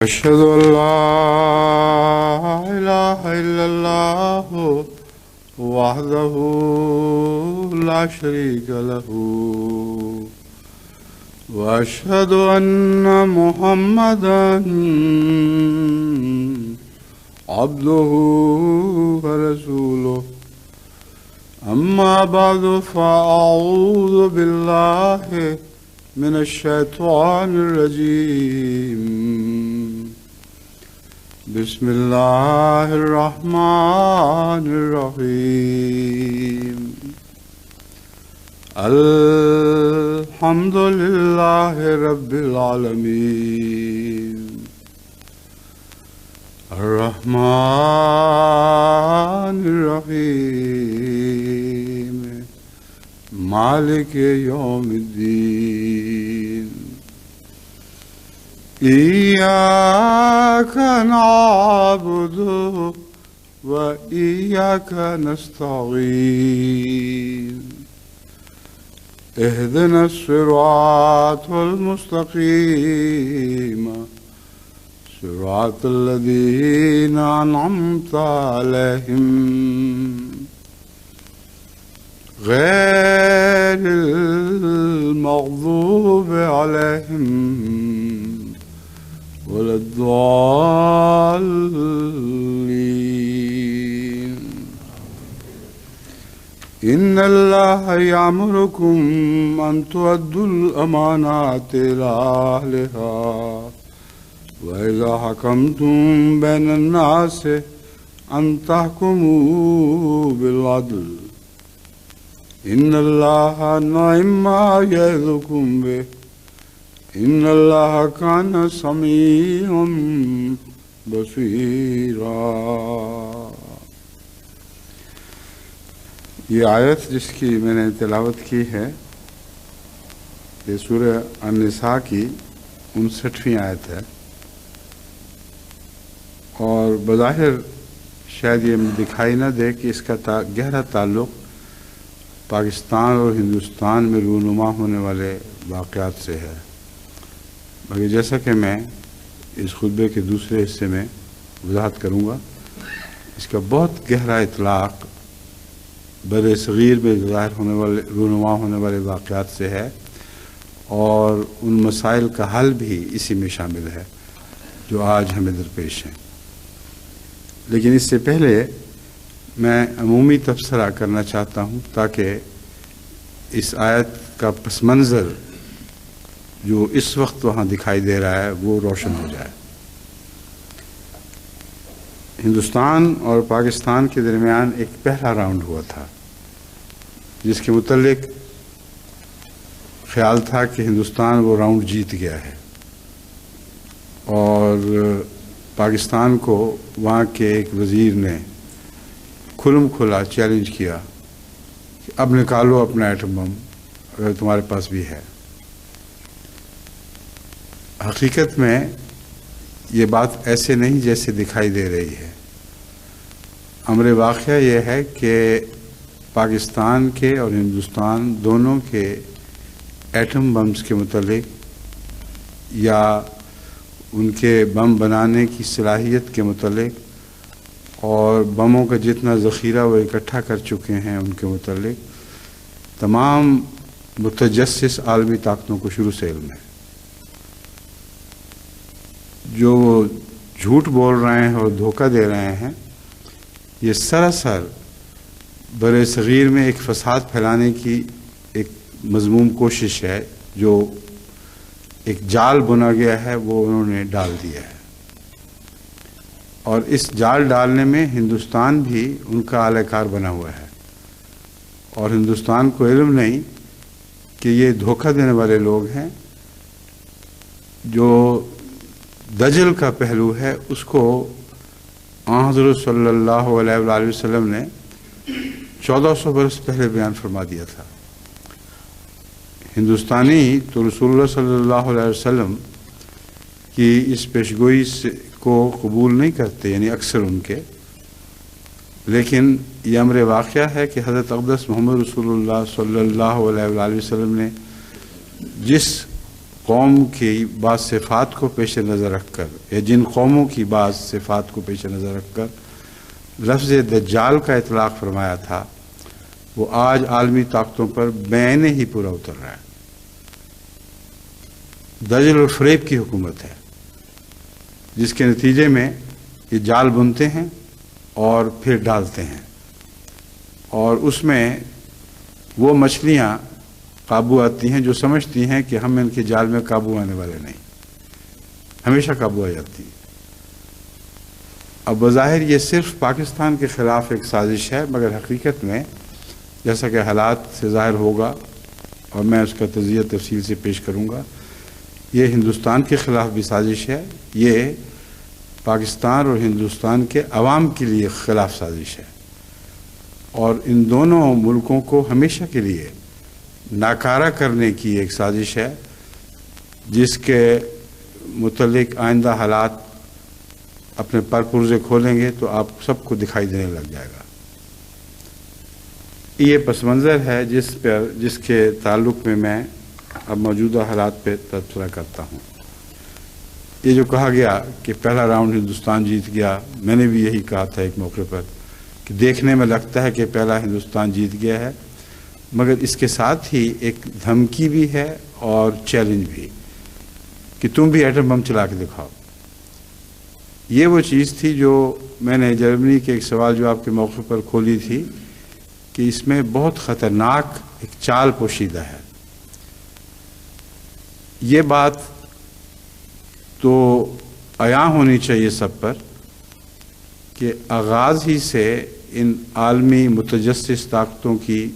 أشهد أن لا إله إلا الله وحده لا شريك له وأشهد أن محمدا عبده ورسوله أما بعد فأعوذ بالله من الشيطان الرجيم بسم الله الرحمن الرحيم الحمد لله رب العالمين الرحمن الرحيم مالك يوم الدين إياك نعبد وإياك نستعين اهدنا الصراط المستقيم صراط الذين أنعمت عليهم غير المغضوب عليهم ولا الضالين إن الله يأمركم أن تؤدوا الأمانات إلى أهلها وإذا حكمتم بين الناس أن تحكموا بالعدل إن الله نعم ما يعظكم به إن الله كان سميعا بصيرا. یہ آیت جس کی میں نے تلاوت کی ہے یہ سورہ النساء کی 59ویں آیت ہے، اور بظاہر شاید یہ دکھائی نہ دے کہ اس کا گہرا تعلق پاکستان اور ہندوستان میں رونما ہونے والے واقعات سے ہے، مگر جیسا کہ میں اس خطبے کے دوسرے حصے میں وضاحت کروں گا، اس کا بہت گہرا اطلاق بر صغیر میں ظاہر ہونے والے رونما ہونے والے واقعات سے ہے، اور ان مسائل کا حل بھی اسی میں شامل ہے جو آج ہمیں درپیش ہیں۔ لیکن اس سے پہلے میں عمومی تبصرہ کرنا چاہتا ہوں تاکہ اس آیت کا پس منظر جو اس وقت وہاں دکھائی دے رہا ہے وہ روشن ہو جائے۔ ہندوستان اور پاکستان کے درمیان ایک پہلا راؤنڈ ہوا تھا جس کے متعلق خیال تھا کہ ہندوستان وہ راؤنڈ جیت گیا ہے، اور پاکستان کو وہاں کے ایک وزیر نے کھلم کھلا چیلنج کیا کہ اب نکالو اپنا ایٹم بم اگر تمہارے پاس بھی ہے۔ حقیقت میں یہ بات ایسے نہیں جیسے دکھائی دے رہی ہے۔ امر واقعہ یہ ہے کہ پاکستان کے اور ہندوستان دونوں کے ایٹم بمز کے متعلق یا ان کے بم بنانے کی صلاحیت کے متعلق اور بموں کا جتنا ذخیرہ وہ اکٹھا کر چکے ہیں ان کے متعلق تمام متجسس عالمی طاقتوں کو شروع سے علم ہے۔ جو جھوٹ بول رہے ہیں اور دھوکہ دے رہے ہیں یہ سراسر بر صغیر میں ایک فساد پھیلانے کی ایک مذموم کوشش ہے، جو ایک جال بنا گیا ہے وہ انہوں نے ڈال دیا ہے، اور اس جال ڈالنے میں ہندوستان بھی ان کا اعلی کار بنا ہوا ہے، اور ہندوستان کو علم نہیں کہ یہ دھوکہ دینے والے لوگ ہیں۔ جو دجل کا پہلو ہے اس کو حضرت صلی اللہ علیہ وآلہ وسلم نے 1400 برس پہلے بیان فرما دیا تھا۔ ہندوستانی تو رسول اللہ صلی اللہ علیہ وسلم کی اس پیشگوئی کو قبول نہیں کرتے، یعنی اکثر ان کے، لیکن یہ امر واقعہ ہے کہ حضرت اقدس محمد رسول اللہ صلی اللہ علیہ وآلہ وسلم نے جس قوم کی بعض صفات کو پیش نظر رکھ کر یا جن قوموں کی بعض صفات کو پیش نظر رکھ کر لفظ دجال کا اطلاق فرمایا تھا، وہ آج عالمی طاقتوں پر بعین ہی پورا اتر رہا ہے۔ دجل اور فریب کی حکومت ہے، جس کے نتیجے میں یہ جال بنتے ہیں اور پھر ڈالتے ہیں، اور اس میں وہ مچھلیاں قابو آتی ہیں جو سمجھتی ہیں کہ ہم ان کے جال میں قابو آنے والے نہیں، ہمیشہ قابو آ جاتی ہیں۔ اب بظاہر یہ صرف پاکستان کے خلاف ایک سازش ہے، مگر حقیقت میں جیسا کہ حالات سے ظاہر ہوگا اور میں اس کا تجزیہ تفصیل سے پیش کروں گا، یہ ہندوستان کے خلاف بھی سازش ہے، یہ پاکستان اور ہندوستان کے عوام کے لیے خلاف سازش ہے، اور ان دونوں ملکوں کو ہمیشہ کے لیے ناکارہ کرنے کی ایک سازش ہے، جس کے متعلق آئندہ حالات اپنے پر پرزے کھولیں گے تو آپ سب کو دکھائی دینے لگ جائے گا۔ یہ پس منظر ہے جس کے تعلق میں اب موجودہ حالات پہ تبصرہ کرتا ہوں۔ یہ جو کہا گیا کہ پہلا راؤنڈ ہندوستان جیت گیا، میں نے بھی یہی کہا تھا ایک موقع پر کہ دیکھنے میں لگتا ہے کہ پہلا ہندوستان جیت گیا ہے، مگر اس کے ساتھ ہی ایک دھمکی بھی ہے اور چیلنج بھی کہ تم بھی ایٹم بم چلا کے دکھاؤ۔ یہ وہ چیز تھی جو میں نے جرمنی کے ایک سوال جواب کے موقع پر کھولی تھی کہ اس میں بہت خطرناک ایک چال پوشیدہ ہے۔ یہ بات تو عیاں ہونی چاہیے سب پر کہ آغاز ہی سے ان عالمی متجسس طاقتوں کی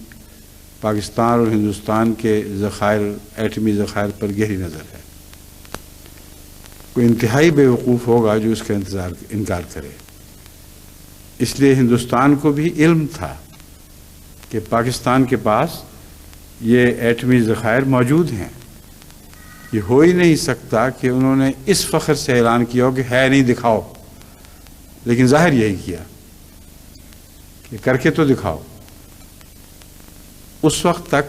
پاکستان اور ہندوستان کے ذخائر، ایٹمی ذخائر پر گہری نظر ہے۔ کوئی انتہائی بے وقوف ہوگا جو اس کا انکار کرے۔ اس لیے ہندوستان کو بھی علم تھا کہ پاکستان کے پاس یہ ایٹمی ذخائر موجود ہیں۔ یہ ہو ہی نہیں سکتا کہ انہوں نے اس فخر سے اعلان کیا ہو کہ ہے نہیں دکھاؤ، لیکن ظاہر یہی کیا کہ کر کے تو دکھاؤ۔ اس وقت تک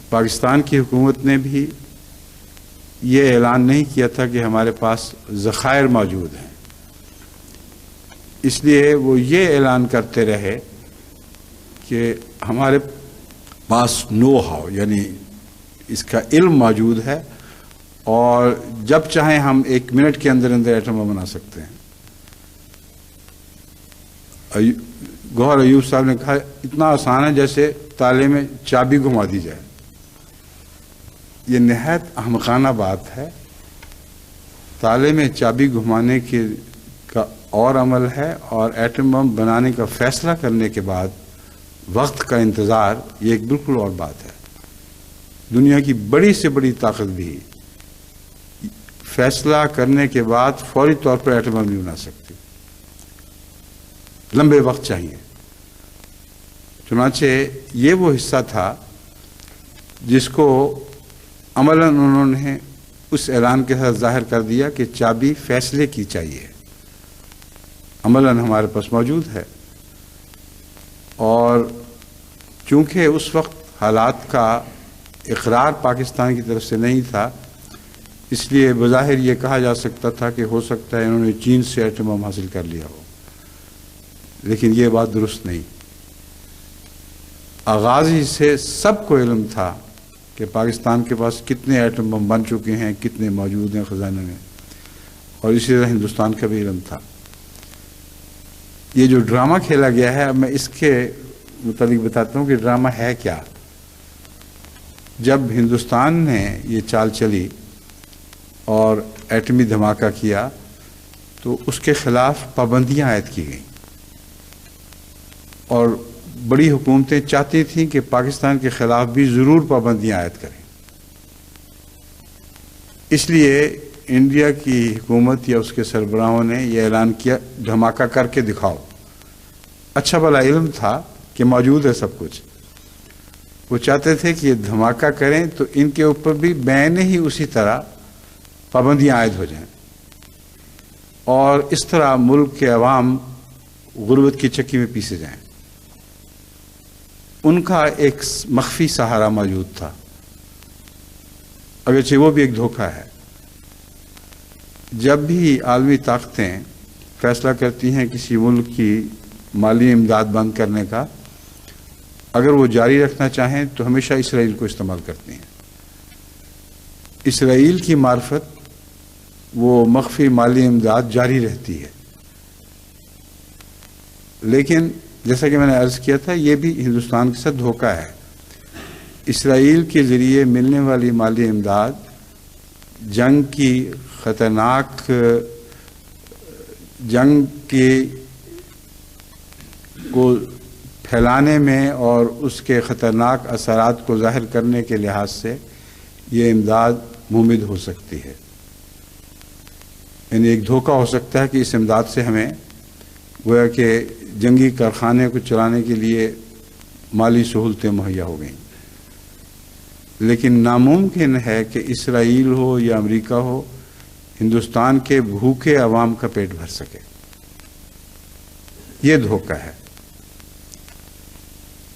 پاکستان کی حکومت نے بھی یہ اعلان نہیں کیا تھا کہ ہمارے پاس ذخائر موجود ہیں، اس لیے وہ یہ اعلان کرتے رہے کہ ہمارے پاس نو ہاؤ، یعنی اس کا علم موجود ہے اور جب چاہیں ہم 1 منٹ کے اندر ایٹم بم بنا سکتے ہیں۔ گوہر ایوب صاحب نے کہا اتنا آسان ہے جیسے تالے میں چابی گھما دی جائے۔ یہ نہایت احمقانہ بات ہے۔ تالے میں چابی گھمانے کا اور عمل ہے، اور ایٹم بم بنانے کا فیصلہ کرنے کے بعد وقت کا انتظار، یہ ایک بالکل اور بات ہے۔ دنیا کی بڑی سے بڑی طاقت بھی فیصلہ کرنے کے بعد فوری طور پر ایٹم بم نہیں بنا سکتی، لمبے وقت چاہیے۔ چنانچہ یہ وہ حصہ تھا جس کو عملاً انہوں نے اس اعلان کے ساتھ ظاہر کر دیا کہ چابی فیصلے کی چاہیے، عملاً ہمارے پاس موجود ہے۔ اور چونکہ اس وقت حالات کا اقرار پاکستان کی طرف سے نہیں تھا، اس لیے بظاہر یہ کہا جا سکتا تھا کہ ہو سکتا ہے انہوں نے چین سے ایٹم بم حاصل کر لیا ہو، لیکن یہ بات درست نہیں۔ آغاز ہی سے سب کو علم تھا کہ پاکستان کے پاس کتنے ایٹم بم بن چکے ہیں، کتنے موجود ہیں خزانے میں، اور اسی طرح ہندوستان کا بھی علم تھا۔ یہ جو ڈرامہ کھیلا گیا ہے، اب میں اس کے متعلق بتاتا ہوں کہ ڈرامہ ہے کیا۔ جب ہندوستان نے یہ چال چلی اور ایٹمی دھماکہ کیا تو اس کے خلاف پابندیاں عائد کی گئیں، اور بڑی حکومتیں چاہتی تھیں کہ پاکستان کے خلاف بھی ضرور پابندیاں عائد کریں۔ اس لیے انڈیا کی حکومت یا اس کے سربراہوں نے یہ اعلان کیا دھماکہ کر کے دکھاؤ۔ اچھا بھلا علم تھا کہ موجود ہے سب کچھ۔ وہ چاہتے تھے کہ یہ دھماکہ کریں تو ان کے اوپر بھی بعین ہی اسی طرح پابندیاں عائد ہو جائیں، اور اس طرح ملک کے عوام غربت کی چکی میں پیسے جائیں۔ ان کا ایک مخفی سہارا موجود تھا، اگرچہ وہ بھی ایک دھوکہ ہے۔ جب بھی عالمی طاقتیں فیصلہ کرتی ہیں کسی ملک کی مالی امداد بند کرنے کا، اگر وہ جاری رکھنا چاہیں تو ہمیشہ اسرائیل کو استعمال کرتی ہیں۔ اسرائیل کی معرفت وہ مخفی مالی امداد جاری رہتی ہے، لیکن جیسا کہ میں نے عرض کیا تھا یہ بھی ہندوستان کے ساتھ دھوکہ ہے۔ اسرائیل کے ذریعے ملنے والی مالی امداد جنگ کی خطرناک جنگ کو پھیلانے میں اور اس کے خطرناک اثرات کو ظاہر کرنے کے لحاظ سے یہ امداد ممد ہو سکتی ہے، یعنی ایک دھوکہ ہو سکتا ہے کہ اس امداد سے ہمیں گویا کہ جنگی کارخانے کو چلانے کے لیے مالی سہولتیں مہیا ہو گئیں، لیکن ناممکن ہے کہ اسرائیل ہو یا امریکہ ہو ہندوستان کے بھوکے عوام کا پیٹ بھر سکے۔ یہ دھوکہ ہے۔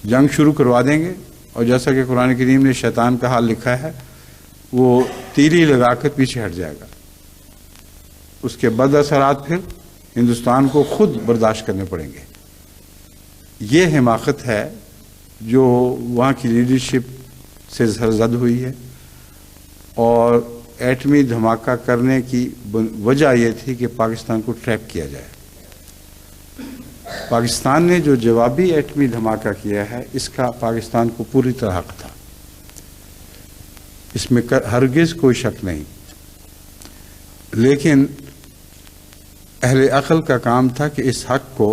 جنگ شروع کروا دیں گے اور جیسا کہ قرآن کریم نے شیطان کا حال لکھا ہے وہ تیلی لگا کر پیچھے ہٹ جائے گا، اس کے بد اثرات پھر ہندوستان کو خود برداشت کرنے پڑیں گے۔ یہ حماقت ہے جو وہاں کی لیڈرشپ سے سرزد ہوئی ہے، اور ایٹمی دھماکہ کرنے کی وجہ یہ تھی کہ پاکستان کو ٹریپ کیا جائے۔ پاکستان نے جو جوابی ایٹمی دھماکہ کیا ہے اس کا پاکستان کو پوری طرح حق تھا، اس میں ہرگز کوئی شک نہیں، لیکن اہل عقل کا کام تھا کہ اس حق کو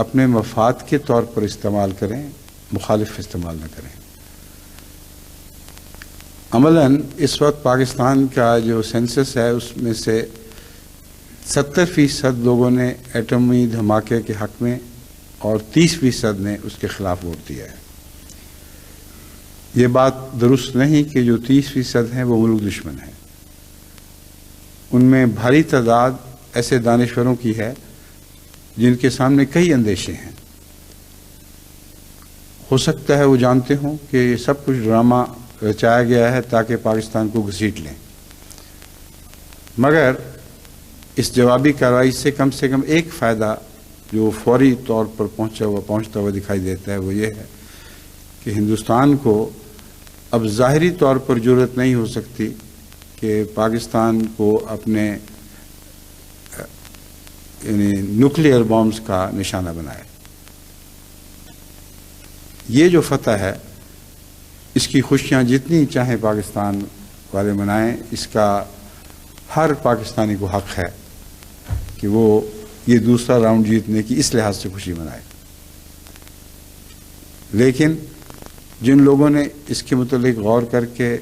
اپنے مفاد کے طور پر استعمال کریں، مخالف استعمال نہ کریں۔ عملاً اس وقت پاکستان کا جو سینسس ہے اس میں سے 70% لوگوں نے ایٹمی دھماکے کے حق میں اور 30% نے اس کے خلاف ووٹ دیا ہے۔ یہ بات درست نہیں کہ جو 30% ہیں وہ ملک دشمن ہیں، ان میں بھاری تعداد ایسے دانشوروں کی ہے جن کے سامنے کئی اندیشے ہیں۔ ہو سکتا ہے وہ جانتے ہوں کہ یہ سب کچھ ڈرامہ رچایا گیا ہے تاکہ پاکستان کو گھسیٹ لیں، مگر اس جوابی کارروائی سے کم ایک فائدہ جو فوری طور پر پہنچتا ہوا دکھائی دیتا ہے وہ یہ ہے کہ ہندوستان کو اب ظاہری طور پر جرأت نہیں ہو سکتی کہ پاکستان کو اپنے یعنی نیوکلیئر بامز کا نشانہ بنائے۔ یہ جو فتح ہے اس کی خوشیاں جتنی چاہیں پاکستان والے منائیں، اس کا ہر پاکستانی کو حق ہے کہ وہ یہ دوسرا راؤنڈ جیتنے کی اس لحاظ سے خوشی منائے، لیکن جن لوگوں نے اس کے متعلق غور کر کے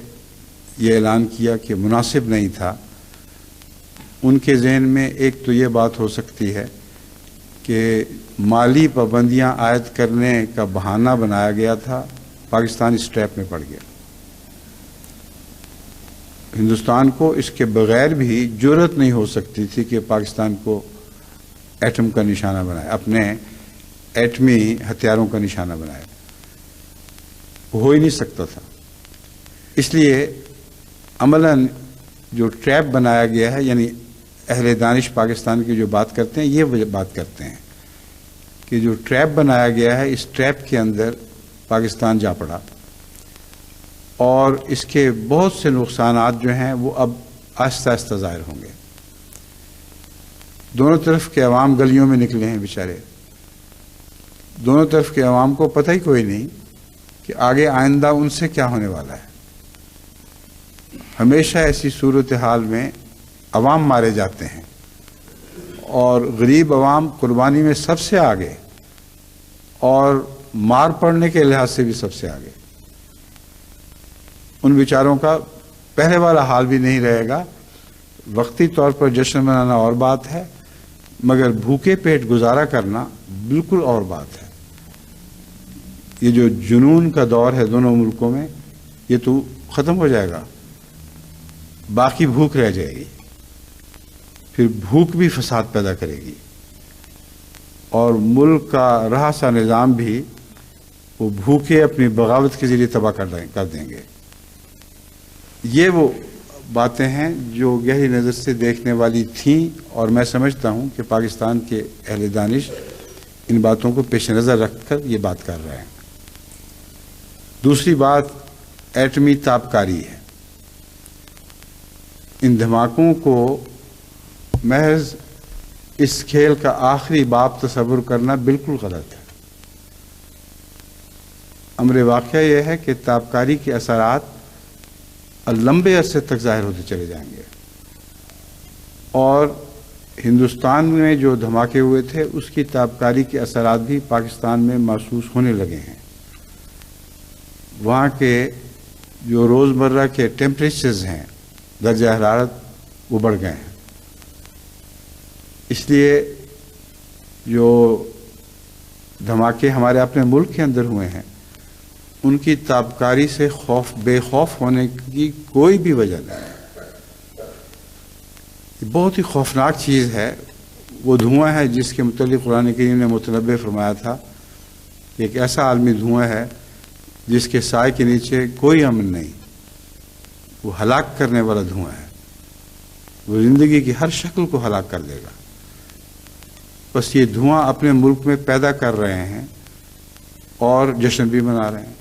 یہ اعلان کیا کہ مناسب نہیں تھا، ان کے ذہن میں ایک تو یہ بات ہو سکتی ہے کہ مالی پابندیاں عائد کرنے کا بہانہ بنایا گیا تھا، پاکستان اس ٹریپ میں پڑ گیا۔ ہندوستان کو اس کے بغیر بھی جرأت نہیں ہو سکتی تھی کہ پاکستان کو ایٹم کا نشانہ بنائے، اپنے ایٹمی ہتھیاروں کا نشانہ بنائے، ہو ہی نہیں سکتا تھا۔ اس لیے عملاً جو ٹریپ بنایا گیا ہے، یعنی اہل دانش پاکستان کی جو بات کرتے ہیں یہ بات کرتے ہیں کہ جو ٹریپ بنایا گیا ہے اس ٹریپ کے اندر پاکستان جا پڑا، اور اس کے بہت سے نقصانات جو ہیں وہ اب آہستہ آہستہ ظاہر ہوں گے۔ دونوں طرف کے عوام گلیوں میں نکلے ہیں بیچارے، دونوں طرف کے عوام کو پتہ ہی کوئی نہیں کہ آگے آئندہ ان سے کیا ہونے والا ہے۔ ہمیشہ ایسی صورتحال میں عوام مارے جاتے ہیں، اور غریب عوام قربانی میں سب سے آگے اور مار پڑنے کے لحاظ سے بھی سب سے آگے۔ ان بیچاروں کا پہلے والا حال بھی نہیں رہے گا، وقتی طور پر جشن منانا اور بات ہے، مگر بھوکے پیٹ گزارا کرنا بالکل اور بات ہے۔ یہ جو جنون کا دور ہے دونوں ملکوں میں یہ تو ختم ہو جائے گا، باقی بھوک رہ جائے گی، پھر بھوک بھی فساد پیدا کرے گی، اور ملک کا رہا سا نظام بھی وہ بھوکے اپنی بغاوت کے ذریعے تباہ کر دیں گے۔ یہ وہ باتیں ہیں جو گہری نظر سے دیکھنے والی تھیں، اور میں سمجھتا ہوں کہ پاکستان کے اہل دانش ان باتوں کو پیش نظر رکھ کر یہ بات کر رہے ہیں۔ دوسری بات ایٹمی تابکاری ہے۔ ان دھماکوں کو محض اس کھیل کا آخری باب تصور کرنا بالکل غلط ہے۔ امر واقعہ یہ ہے کہ تابکاری کے اثرات لمبے عرصے تک ظاہر ہوتے چلے جائیں گے، اور ہندوستان میں جو دھماکے ہوئے تھے اس کی تابکاری کے اثرات بھی پاکستان میں محسوس ہونے لگے ہیں۔ وہاں کے جو روزمرہ کے ٹیمپریچرز ہیں، درجہ حرارت، وہ بڑھ گئے ہیں۔ اس لیے جو دھماکے ہمارے اپنے ملک کے اندر ہوئے ہیں ان کی تابکاری سے بے خوف ہونے کی کوئی بھی وجہ نہیں ہے۔ یہ بہت ہی خوفناک چیز ہے۔ وہ دھواں ہے جس کے متعلق قرآن کریم نے متنبع فرمایا تھا، ایک ایسا عالمی دھواں ہے جس کے سائے کے نیچے کوئی امن نہیں، وہ ہلاک کرنے والا دھواں ہے، وہ زندگی کی ہر شکل کو ہلاک کر دے گا۔ بس یہ دھواں اپنے ملک میں پیدا کر رہے ہیں اور جشن بھی منا رہے ہیں۔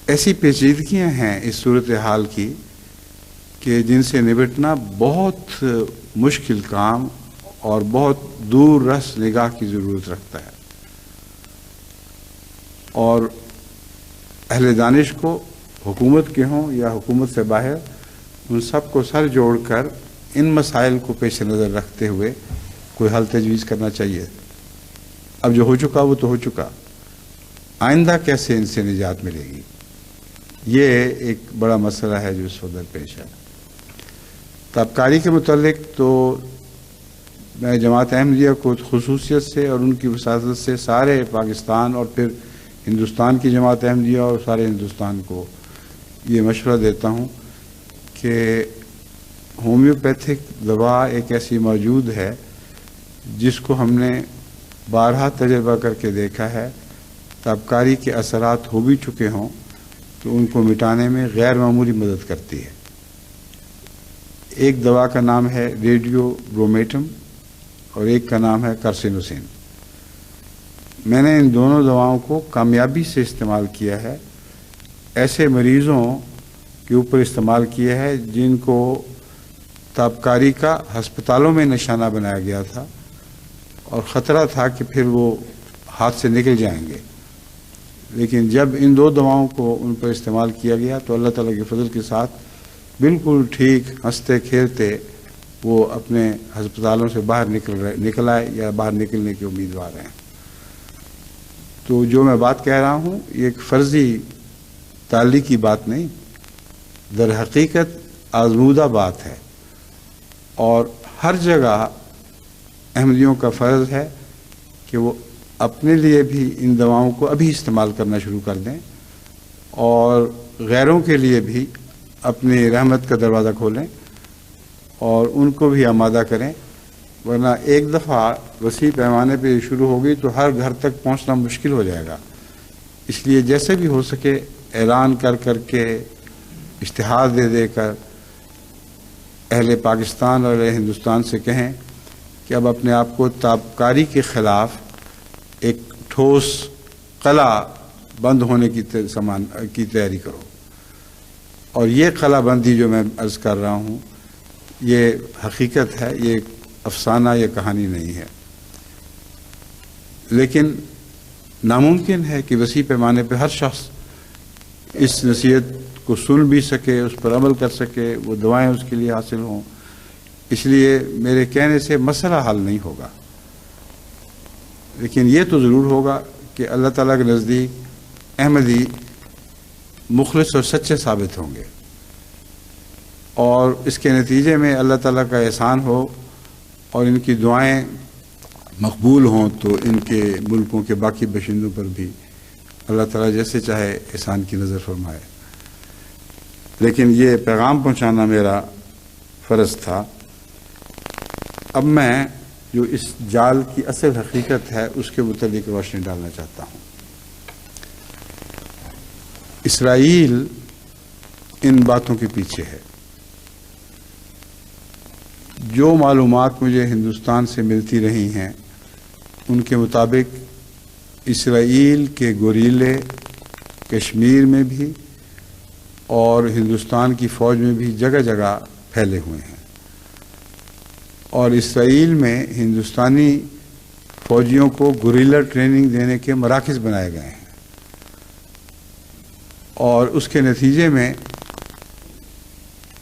ایسی پیچیدگیاں ہیں اس صورتحال کی کہ جن سے نمٹنا بہت مشکل کام اور بہت دور رس نگاہ کی ضرورت رکھتا ہے، اور اہل دانش کو، حکومت کے ہوں یا حکومت سے باہر، ان سب کو سر جوڑ کر ان مسائل کو پیش نظر رکھتے ہوئے کوئی حل تجویز کرنا چاہیے۔ اب جو ہو چکا وہ تو ہو چکا، آئندہ کیسے ان سے نجات ملے گی، یہ ایک بڑا مسئلہ ہے جو اس وقت درپیش ہے۔ تابکاری کے متعلق تو میں جماعت احمدیہ کو خصوصیت سے اور ان کی وساطت سے سارے پاکستان اور پھر ہندوستان کی جماعت احمدیہ اور سارے ہندوستان کو یہ مشورہ دیتا ہوں کہ ہومیوپیتھک دوا ایک ایسی موجود ہے جس کو ہم نے بارہا تجربہ کر کے دیکھا ہے۔ تابکاری کے اثرات ہو بھی چکے ہوں تو ان کو مٹانے میں غیر معمولی مدد کرتی ہے۔ ایک دوا کا نام ہے ریڈیو برومیٹم اور ایک کا نام ہے کارسینوسین۔ میں نے ان دونوں دواؤں کو کامیابی سے استعمال کیا ہے، ایسے مریضوں کے اوپر استعمال کیا ہے جن کو تابکاری کا ہسپتالوں میں نشانہ بنایا گیا تھا اور خطرہ تھا کہ پھر وہ ہاتھ سے نکل جائیں گے، لیکن جب ان دو دواؤں کو ان پر استعمال کیا گیا تو اللہ تعالیٰ کے فضل کے ساتھ بالکل ٹھیک ہنستے کھیلتے وہ اپنے ہسپتالوں سے باہر نکل آئے یا باہر نکلنے کے امیدوار ہیں۔ تو جو میں بات کہہ رہا ہوں یہ ایک فرضی تعلیق کی بات نہیں، در حقیقت آزمودہ بات ہے، اور ہر جگہ احمدیوں کا فرض ہے کہ وہ اپنے لیے بھی ان دواؤں کو ابھی استعمال کرنا شروع کر دیں اور غیروں کے لیے بھی اپنی رحمت کا دروازہ کھولیں اور ان کو بھی آمادہ کریں، ورنہ ایک دفعہ وسیع پیمانے پہ شروع ہوگی تو ہر گھر تک پہنچنا مشکل ہو جائے گا۔ اس لیے جیسے بھی ہو سکے اعلان کر کے، اشتہار دے کر اہل پاکستان اور اہل ہندوستان سے کہیں کہ اب اپنے آپ کو تابکاری کے خلاف ایک ٹھوس قلعہ بند ہونے کی تیاری کرو، اور یہ قلعہ بندی جو میں عرض کر رہا ہوں یہ حقیقت ہے، یہ افسانہ یا کہانی نہیں ہے، لیکن ناممکن ہے کہ وسیع پیمانے پہ ہر شخص اس نصیحت کو سن بھی سکے، اس پر عمل کر سکے، وہ دوائیں اس کے لیے حاصل ہوں۔ اس لیے میرے کہنے سے مسئلہ حل نہیں ہوگا، لیکن یہ تو ضرور ہوگا کہ اللہ تعالیٰ کے نزدیک احمدی مخلص اور سچے ثابت ہوں گے، اور اس کے نتیجے میں اللہ تعالیٰ کا احسان ہو اور ان کی دعائیں مقبول ہوں تو ان کے ملکوں کے باقی باشندوں پر بھی اللہ تعالیٰ جیسے چاہے احسان کی نظر فرمائے۔ لیکن یہ پیغام پہنچانا میرا فرض تھا۔ اب میں جو اس جال کی اصل حقیقت ہے اس کے متعلق روشنی ڈالنا چاہتا ہوں۔ اسرائیل ان باتوں کے پیچھے ہے۔ جو معلومات مجھے ہندوستان سے ملتی رہی ہیں ان کے مطابق اسرائیل کے گوریلے کشمیر میں بھی اور ہندوستان کی فوج میں بھی جگہ جگہ پھیلے ہوئے ہیں، اور اسرائیل میں ہندوستانی فوجیوں کو گوریلا ٹریننگ دینے کے مراکز بنائے گئے ہیں، اور اس کے نتیجے میں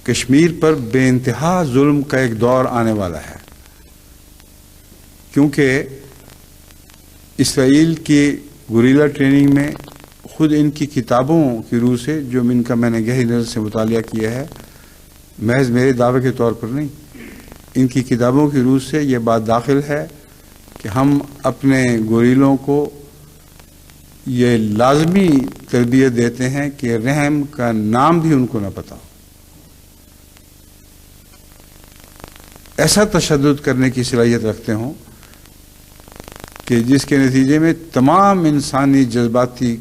کشمیر پر بے انتہا ظلم کا ایک دور آنے والا ہے، کیونکہ اسرائیل کی گوریلا ٹریننگ میں خود ان کی کتابوں کی روح سے، جو ان کا میں نے گہری نظر سے مطالعہ کیا ہے، محض میرے دعوے کے طور پر نہیں، ان کی کتابوں کی روح سے یہ بات داخل ہے کہ ہم اپنے گوریلوں کو یہ لازمی تربیت دیتے ہیں کہ رحم کا نام بھی ان کو نہ پتا ہو۔ ایسا تشدد کرنے کی صلاحیت رکھتے ہوں کہ جس کے نتیجے میں تمام انسانی جذباتی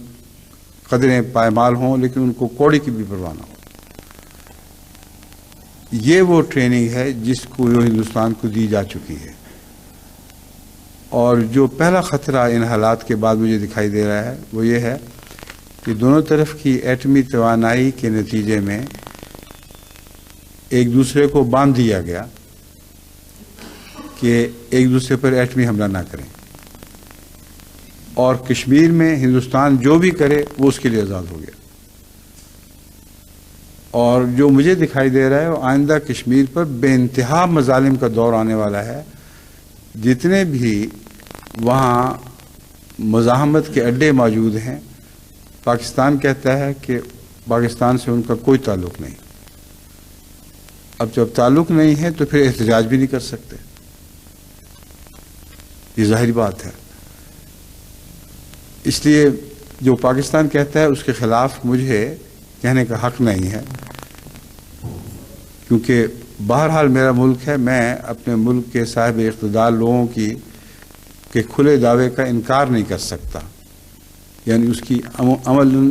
قدریں پائمال ہوں، لیکن ان کو کوڑی کی بھی پرواہ نہ ہو۔ یہ وہ ٹریننگ ہے جس کو جو ہندوستان کو دی جا چکی ہے، اور جو پہلا خطرہ ان حالات کے بعد مجھے دکھائی دے رہا ہے وہ یہ ہے کہ دونوں طرف کی ایٹمی توانائی کے نتیجے میں ایک دوسرے کو باندھ دیا گیا کہ ایک دوسرے پر ایٹمی حملہ نہ کریں، اور کشمیر میں ہندوستان جو بھی کرے وہ اس کے لیے آزاد ہو گیا۔ اور جو مجھے دکھائی دے رہا ہے وہ آئندہ کشمیر پر بے انتہا مظالم کا دور آنے والا ہے۔ جتنے بھی وہاں مزاحمت کے اڈے موجود ہیں، پاکستان کہتا ہے کہ پاکستان سے ان کا کوئی تعلق نہیں۔ اب جب تعلق نہیں ہے تو پھر احتجاج بھی نہیں کر سکتے، یہ ظاہری بات ہے۔ اس لیے جو پاکستان کہتا ہے اس کے خلاف مجھے کہنے کا حق نہیں ہے، کیونکہ بہرحال میرا ملک ہے، میں اپنے ملک کے صاحب اقتدار لوگوں کے کھلے دعوے کا انکار نہیں کر سکتا، یعنی اس کی عملاً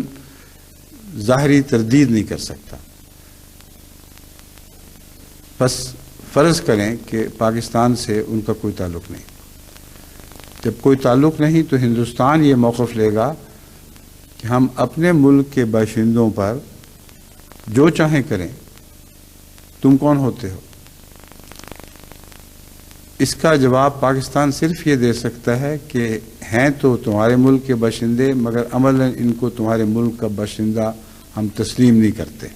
ظاہری تردید نہیں کر سکتا۔ بس فرض کریں کہ پاکستان سے ان کا کوئی تعلق نہیں۔ جب کوئی تعلق نہیں تو ہندوستان یہ موقف لے گا کہ ہم اپنے ملک کے باشندوں پر جو چاہیں کریں، تم کون ہوتے ہو؟ اس کا جواب پاکستان صرف یہ دے سکتا ہے کہ ہیں تو تمہارے ملک کے باشندے، مگر عملاً ان کو تمہارے ملک کا باشندہ ہم تسلیم نہیں کرتے،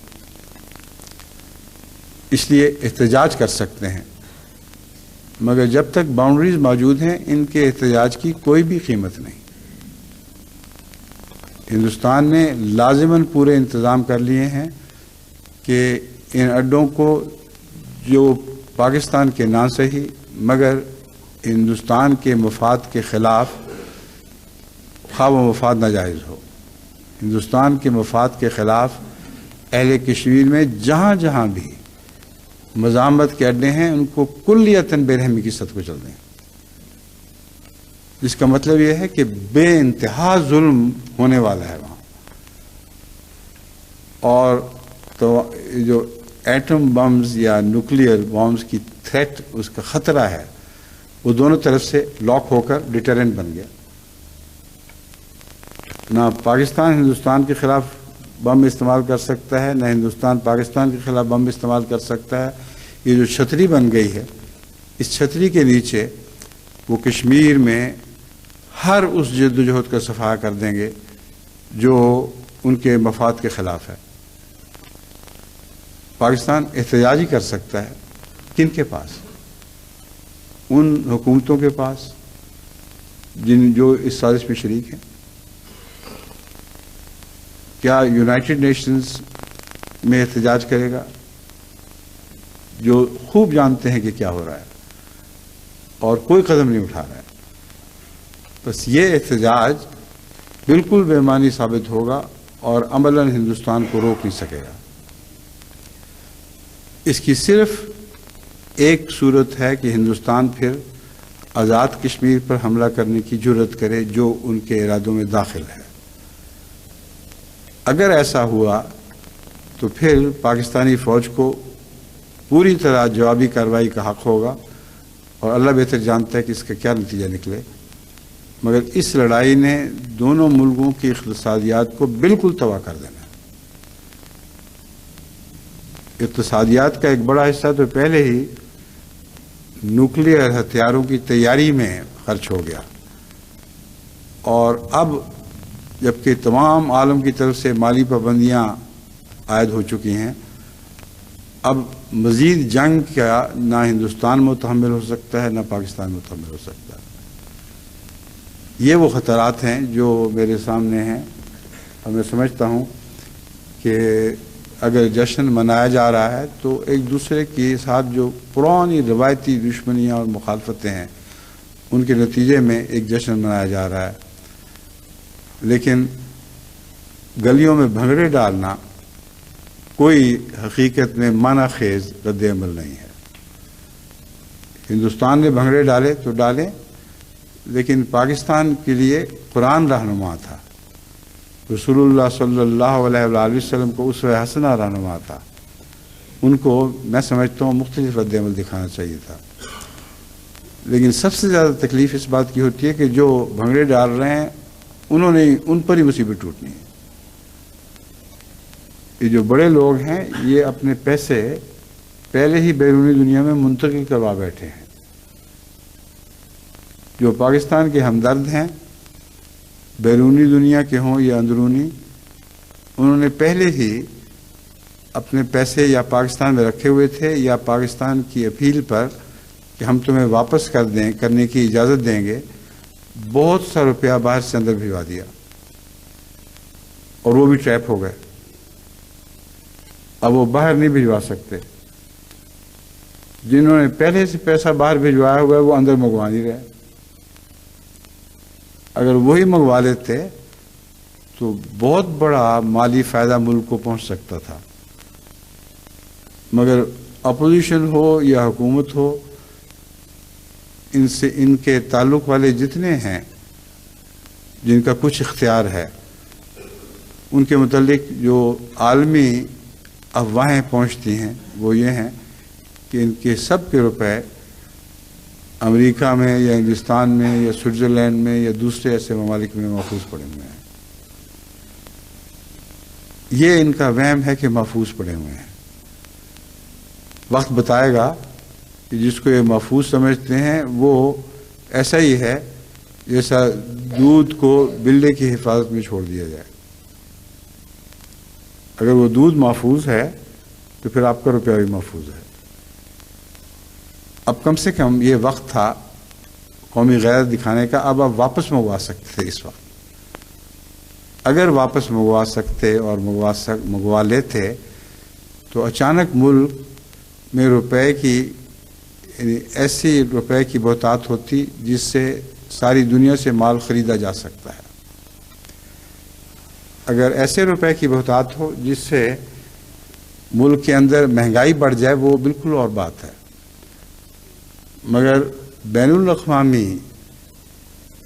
اس لیے احتجاج کر سکتے ہیں، مگر جب تک باؤنڈریز موجود ہیں ان کے احتجاج کی کوئی بھی قیمت نہیں۔ ہندوستان نے لازماً پورے انتظام کر لیے ہیں کہ ان اڈوں کو جو پاکستان کے نہ صحیح مگر ہندوستان کے مفاد کے خلاف، خواہ و مفاد ناجائز ہو، ہندوستان کے مفاد کے خلاف اہل کشمیر میں جہاں جہاں بھی مزاحمت کے اڈے ہیں ان کو کلیتاً بے رحمی کی سطح کو چل دیں، جس کا مطلب یہ ہے کہ بے انتہا ظلم ہونے والا ہے وہاں، اور تو جو ایٹم بمز یا نیوکلیئر بمز کی تھریٹ، اس کا خطرہ ہے، وہ دونوں طرف سے لاک ہو کر ڈیٹرنٹ بن گیا۔ نہ پاکستان ہندوستان کے خلاف بم استعمال کر سکتا ہے، نہ ہندوستان پاکستان کے خلاف بم استعمال کر سکتا ہے۔ یہ جو چھتری بن گئی ہے، اس چھتری کے نیچے وہ کشمیر میں ہر اس جد و جہد کا صفحہ کر دیں گے جو ان کے مفاد کے خلاف ہے۔ پاکستان احتجاج ہی کر سکتا ہے، کن کے پاس؟ ان حکومتوں کے پاس جو اس سازش میں شریک ہیں۔ کیا یونائٹڈ نیشنز میں احتجاج کرے گا، جو خوب جانتے ہیں کہ کیا ہو رہا ہے اور کوئی قدم نہیں اٹھا رہا ہے؟ بس یہ احتجاج بالکل بے معنی ثابت ہوگا اور عملاً ہندوستان کو روک نہیں سکے گا۔ اس کی صرف ایک صورت ہے کہ ہندوستان پھر آزاد کشمیر پر حملہ کرنے کی جرأت کرے جو ان کے ارادوں میں داخل ہے۔ اگر ایسا ہوا تو پھر پاکستانی فوج کو پوری طرح جوابی کارروائی کا حق ہوگا، اور اللہ بہتر جانتا ہے کہ اس کا کیا نتیجہ نکلے۔ مگر اس لڑائی نے دونوں ملکوں کی اقتصادیات کو بالکل تباہ کر دینا ہے۔ اقتصادیات کا ایک بڑا حصہ تو پہلے ہی نیوکلیئر ہتھیاروں کی تیاری میں خرچ ہو گیا، اور اب جبکہ تمام عالم کی طرف سے مالی پابندیاں عائد ہو چکی ہیں، اب مزید جنگ کا نہ ہندوستان متحمل ہو سکتا ہے نہ پاکستان متحمل ہو سکتا ہے۔ یہ وہ خطرات ہیں جو میرے سامنے ہیں، اور میں سمجھتا ہوں کہ اگر جشن منایا جا رہا ہے تو ایک دوسرے کے ساتھ جو پرانی روایتی دشمنیاں اور مخالفتیں ہیں ان کے نتیجے میں ایک جشن منایا جا رہا ہے، لیکن گلیوں میں بھنگڑے ڈالنا کوئی حقیقت میں معنی خیز رد عمل نہیں ہے۔ ہندوستان نے بھنگڑے ڈالے تو ڈالے، لیکن پاکستان کے لیے قرآن رہنما تھا، رسول اللہ صلی اللہ علیہ وآلہ وسلم کو اسوہ حسنہ رہنما تھا، ان کو میں سمجھتا ہوں مختلف رد عمل دکھانا چاہیے تھا۔ لیکن سب سے زیادہ تکلیف اس بات کی ہوتی ہے کہ جو بھنگڑے ڈال رہے ہیں ان پر ہی مصیبت ٹوٹنی ہے۔ یہ جو بڑے لوگ ہیں یہ اپنے پیسے پہلے ہی بیرونی دنیا میں منتقل کروا بیٹھے ہیں۔ جو پاکستان کے ہمدرد ہیں، بیرونی دنیا کے ہوں یا اندرونی، انہوں نے پہلے ہی اپنے پیسے یا پاکستان میں رکھے ہوئے تھے، یا پاکستان کی اپیل پر کہ ہم تمہیں واپس کرنے کی اجازت دیں گے، بہت سا روپیہ باہر سے اندر بھجوا دیا، اور وہ بھی ٹریپ ہو گئے۔ اب وہ باہر نہیں بھجوا سکتے۔ جنہوں نے پہلے سے پیسہ باہر بھجوایا ہوا ہے وہ اندر منگوا نہیں رہے۔ اگر وہی منگوا لیتے تو بہت بڑا مالی فائدہ ملک کو پہنچ سکتا تھا، مگر اپوزیشن ہو یا حکومت ہو، ان کے تعلق والے جتنے ہیں جن کا کچھ اختیار ہے، ان کے متعلق جو عالمی افواہیں پہنچتی ہیں وہ یہ ہیں کہ ان کے سب کے روپے امریکہ میں یا انگلستان میں یا سوئٹزرلینڈ میں یا دوسرے ایسے ممالک میں محفوظ پڑے ہوئے ہیں۔ یہ ان کا وہم ہے کہ محفوظ پڑے ہوئے ہیں۔ وقت بتائے گا کہ جس کو یہ محفوظ سمجھتے ہیں وہ ایسا ہی ہے جیسا دودھ کو بلے کی حفاظت میں چھوڑ دیا جائے۔ اگر وہ دودھ محفوظ ہے تو پھر آپ کا روپیہ بھی محفوظ ہے۔ اب کم سے کم یہ وقت تھا قومی غیرت دکھانے کا، اب آپ واپس منگوا سکتے تھے اس وقت۔ اگر واپس منگوا سکتے اور منگوا لیتے تو اچانک ملک میں روپے کی یعنی ایسی روپے کی بہتات ہوتی جس سے ساری دنیا سے مال خریدا جا سکتا ہے۔ اگر ایسے روپے کی بہتات ہو جس سے ملک کے اندر مہنگائی بڑھ جائے وہ بالکل اور بات ہے، مگر بین الاقوامی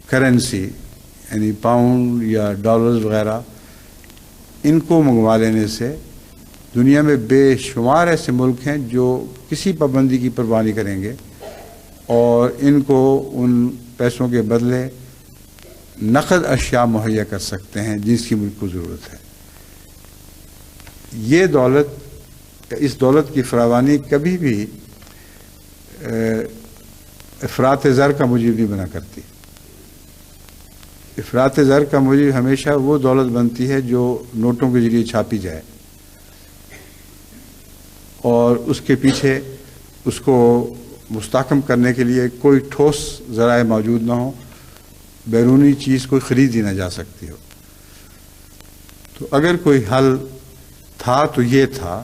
کرنسی یعنی پاؤنڈ یا ڈالرز وغیرہ ان کو منگوا لینے سے دنیا میں بے شمار ایسے ملک ہیں جو کسی پابندی کی پرواہ نہیں کریں گے اور ان کو ان پیسوں کے بدلے نقد اشیاء مہیا کر سکتے ہیں جس کی ملک کو ضرورت ہے۔ یہ دولت، اس دولت کی فراوانی کبھی بھی افراط زر کا موجب نہیں بنا کرتی۔ افراط زر کا موجب ہمیشہ وہ دولت بنتی ہے جو نوٹوں کے ذریعے چھاپی جائے اور اس کے پیچھے اس کو مستحکم کرنے کے لیے کوئی ٹھوس ذرائع موجود نہ ہو، بیرونی چیز کوئی خریدی نہ جا سکتی ہو۔ تو اگر کوئی حل تھا تو یہ تھا،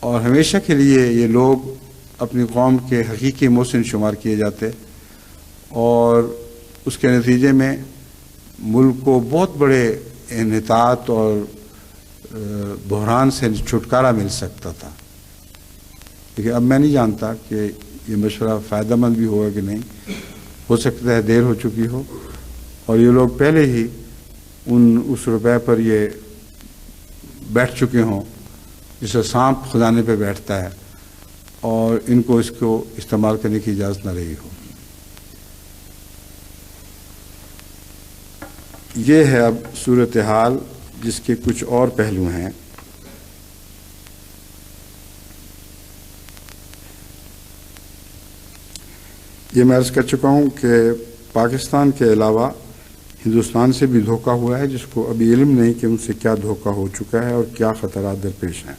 اور ہمیشہ کے لیے یہ لوگ اپنی قوم کے حقیقی محسن شمار کیے جاتے اور اس کے نتیجے میں ملک کو بہت بڑے انحطاط اور بحران سے چھٹکارا مل سکتا تھا۔ لیکن اب میں نہیں جانتا کہ یہ مشورہ فائدہ مند بھی ہوگا کہ نہیں، ہو سکتا ہے دیر ہو چکی ہو اور یہ لوگ پہلے ہی اس روپے پر یہ بیٹھ چکے ہوں، جسے سانپ خزانے پہ بیٹھتا ہے، اور ان کو اس کو استعمال کرنے کی اجازت نہ رہی ہو۔ یہ ہے اب صورتحال، جس کے کچھ اور پہلو ہیں۔ یہ میں عرض کر چکا ہوں کہ پاکستان کے علاوہ ہندوستان سے بھی دھوکہ ہوا ہے، جس کو ابھی علم نہیں کہ ان سے کیا دھوکہ ہو چکا ہے اور کیا خطرات درپیش ہیں۔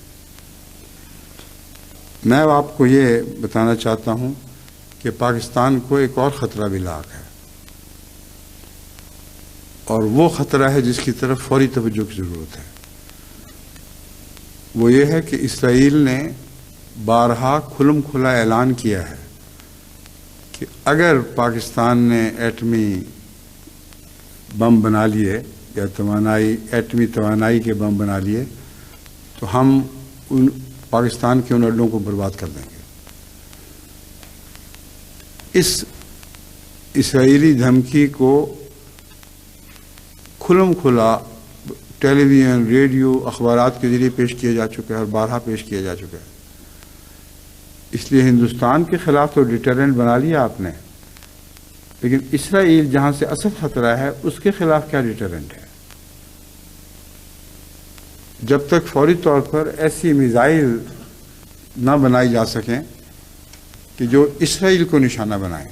میں آپ کو یہ بتانا چاہتا ہوں کہ پاکستان کو ایک اور خطرہ بھی لاحق ہے، اور وہ خطرہ ہے جس کی طرف فوری توجہ کی ضرورت ہے۔ وہ یہ ہے کہ اسرائیل نے بارہا کھلم کھلا اعلان کیا ہے کہ اگر پاکستان نے ایٹمی بم بنا لیے یا ایٹمی توانائی کے بم بنا لیے تو ہم پاکستان کے ان اڈوں کو برباد کر دیں گے۔ اس اسرائیلی دھمکی کو کھلم کھلا ٹیلی ویژن، ریڈیو، اخبارات کے ذریعے پیش کیا جا چکا ہے اور بارہا پیش کیا جا چکا ہے۔ اس لیے ہندوستان کے خلاف تو ڈیٹرنٹ بنا لیا آپ نے، لیکن اسرائیل جہاں سے اصل خطرہ ہے اس کے خلاف کیا ڈیٹرنٹ ہے؟ جب تک فوری طور پر ایسی میزائل نہ بنائی جا سکیں کہ جو اسرائیل کو نشانہ بنائیں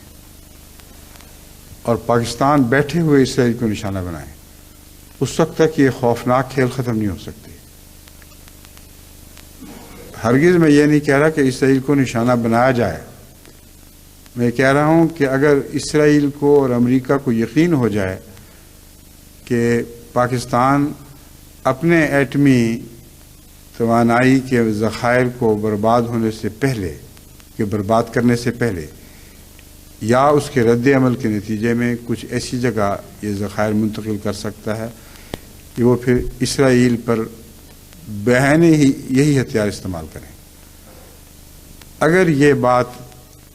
اور پاکستان بیٹھے ہوئے اسرائیل کو نشانہ بنائیں، اس وقت تک یہ خوفناک کھیل ختم نہیں ہو سکتی۔ ہرگز میں یہ نہیں کہہ رہا کہ اسرائیل کو نشانہ بنایا جائے، میں کہہ رہا ہوں کہ اگر اسرائیل کو اور امریکہ کو یقین ہو جائے کہ پاکستان اپنے ایٹمی توانائی کے ذخائر کو برباد ہونے سے پہلے، کہ برباد کرنے سے پہلے یا اس کے رد عمل کے نتیجے میں کچھ ایسی جگہ یہ ذخائر منتقل کر سکتا ہے کہ وہ پھر اسرائیل پر بہانے ہی یہی ہتھیار استعمال کریں۔ اگر یہ بات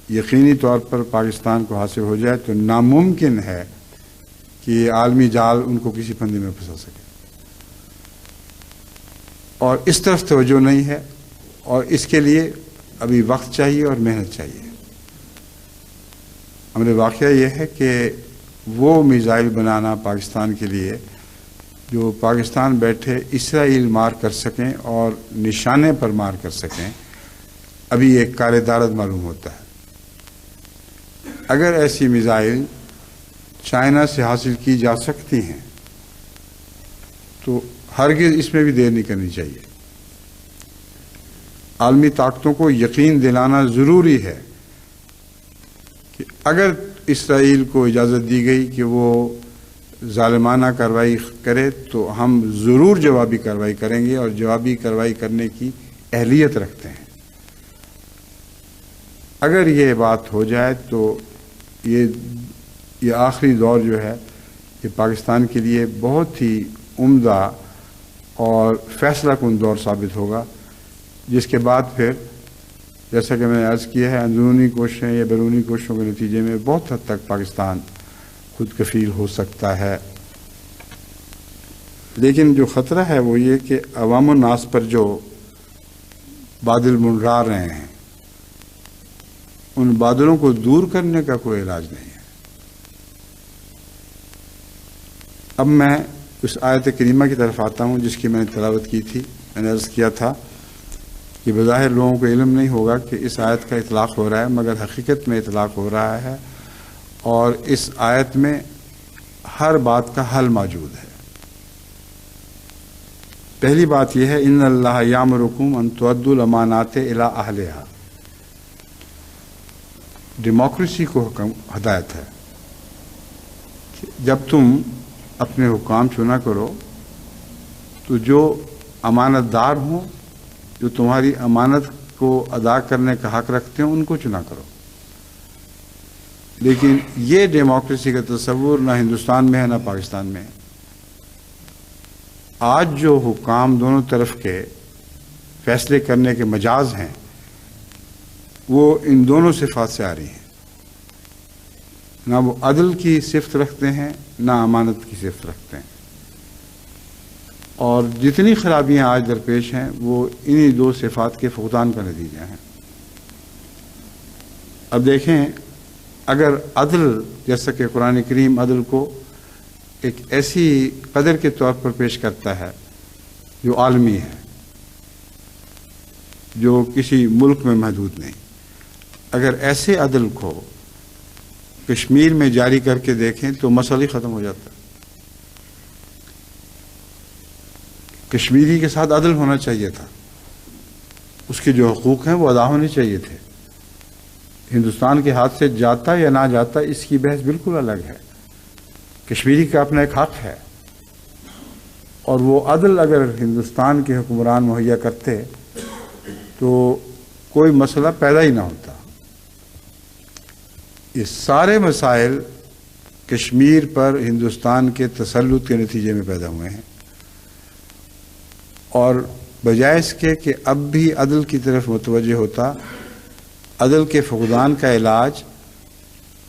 یقینی طور پر پاکستان کو حاصل ہو جائے تو ناممکن ہے کہ یہ عالمی جال ان کو کسی پھندے میں پھنسا سکے، اور اس طرف توجہ نہیں ہے، اور اس کے لیے ابھی وقت چاہیے اور محنت چاہیے۔ ہمارے واقعہ یہ ہے کہ وہ میزائل بنانا پاکستان کے لیے جو پاکستان بیٹھے اسرائیل مار کر سکیں اور نشانے پر مار کر سکیں، ابھی ایک کار دارد معلوم ہوتا ہے۔ اگر ایسی میزائل چائنا سے حاصل کی جا سکتی ہیں تو ہرگز اس میں بھی دیر نہیں کرنی چاہیے۔ عالمی طاقتوں کو یقین دلانا ضروری ہے کہ اگر اسرائیل کو اجازت دی گئی کہ وہ ظالمانہ کارروائی کرے تو ہم ضرور جوابی کارروائی کریں گے، اور جوابی کارروائی کرنے کی اہلیت رکھتے ہیں۔ اگر یہ بات ہو جائے تو یہ آخری دور جو ہے یہ پاکستان کے لیے بہت ہی عمدہ اور فیصلہ کن دور ثابت ہوگا، جس کے بعد پھر جیسا کہ میں نے عرض کیا ہے اندرونی کوششیں یا بیرونی کوششوں کے نتیجے میں بہت حد تک پاکستان خود کفیل ہو سکتا ہے۔ لیکن جو خطرہ ہے وہ یہ کہ عوام الناس پر جو بادل منڈرا رہے ہیں ان بادلوں کو دور کرنے کا کوئی علاج نہیں ہے۔ اب میں اس آیت کریمہ کی طرف آتا ہوں جس کی میں نے تلاوت کی تھی۔ میں نے عرض کیا تھا کہ بظاہر لوگوں کو علم نہیں ہوگا کہ اس آیت کا اطلاق ہو رہا ہے، مگر حقیقت میں اطلاق ہو رہا ہے، اور اس آیت میں ہر بات کا حل موجود ہے۔ پہلی بات یہ ہے ان اللہ یامرکم ان تؤدوا الامانات الی اہلھا۔ ڈیموکریسی کو ہدایت ہے کہ جب تم اپنے حکام چنا کرو تو جو امانت دار ہوں، جو تمہاری امانت کو ادا کرنے کا حق رکھتے ہیں، ان کو چنا کرو۔ لیکن یہ ڈیموکریسی کا تصور نہ ہندوستان میں ہے نہ پاکستان میں ہے۔ آج جو حکام دونوں طرف کے فیصلے کرنے کے مجاز ہیں وہ ان دونوں صفات سے آ رہی ہیں، نہ وہ عدل کی صفت رکھتے ہیں نہ امانت کی صفت رکھتے ہیں۔ اور جتنی خرابیاں آج درپیش ہیں وہ انہی دو صفات کے فقدان کا نتیجہ ہیں۔ اب دیکھیں، اگر عدل، جیسا کہ قرآن کریم عدل کو ایک ایسی قدر کے طور پر پیش کرتا ہے جو عالمی ہے، جو کسی ملک میں محدود نہیں، اگر ایسے عدل کو کشمیر میں جاری کر کے دیکھیں تو مسئلہ ہی ختم ہو جاتا ہے۔ کشمیری کے ساتھ عدل ہونا چاہیے تھا، اس کے جو حقوق ہیں وہ ادا ہونے چاہیے تھے۔ ہندوستان کے ہاتھ سے جاتا یا نہ جاتا اس کی بحث بالکل الگ ہے، کشمیری کا اپنا ایک حق ہے، اور وہ عدل اگر ہندوستان کے حکمران مہیا کرتے تو کوئی مسئلہ پیدا ہی نہ ہوتا۔ یہ سارے مسائل کشمیر پر ہندوستان کے تسلط کے نتیجے میں پیدا ہوئے ہیں، اور بجائے اس کے کہ اب بھی عدل کی طرف متوجہ ہوتا، عدل کے فقدان کا علاج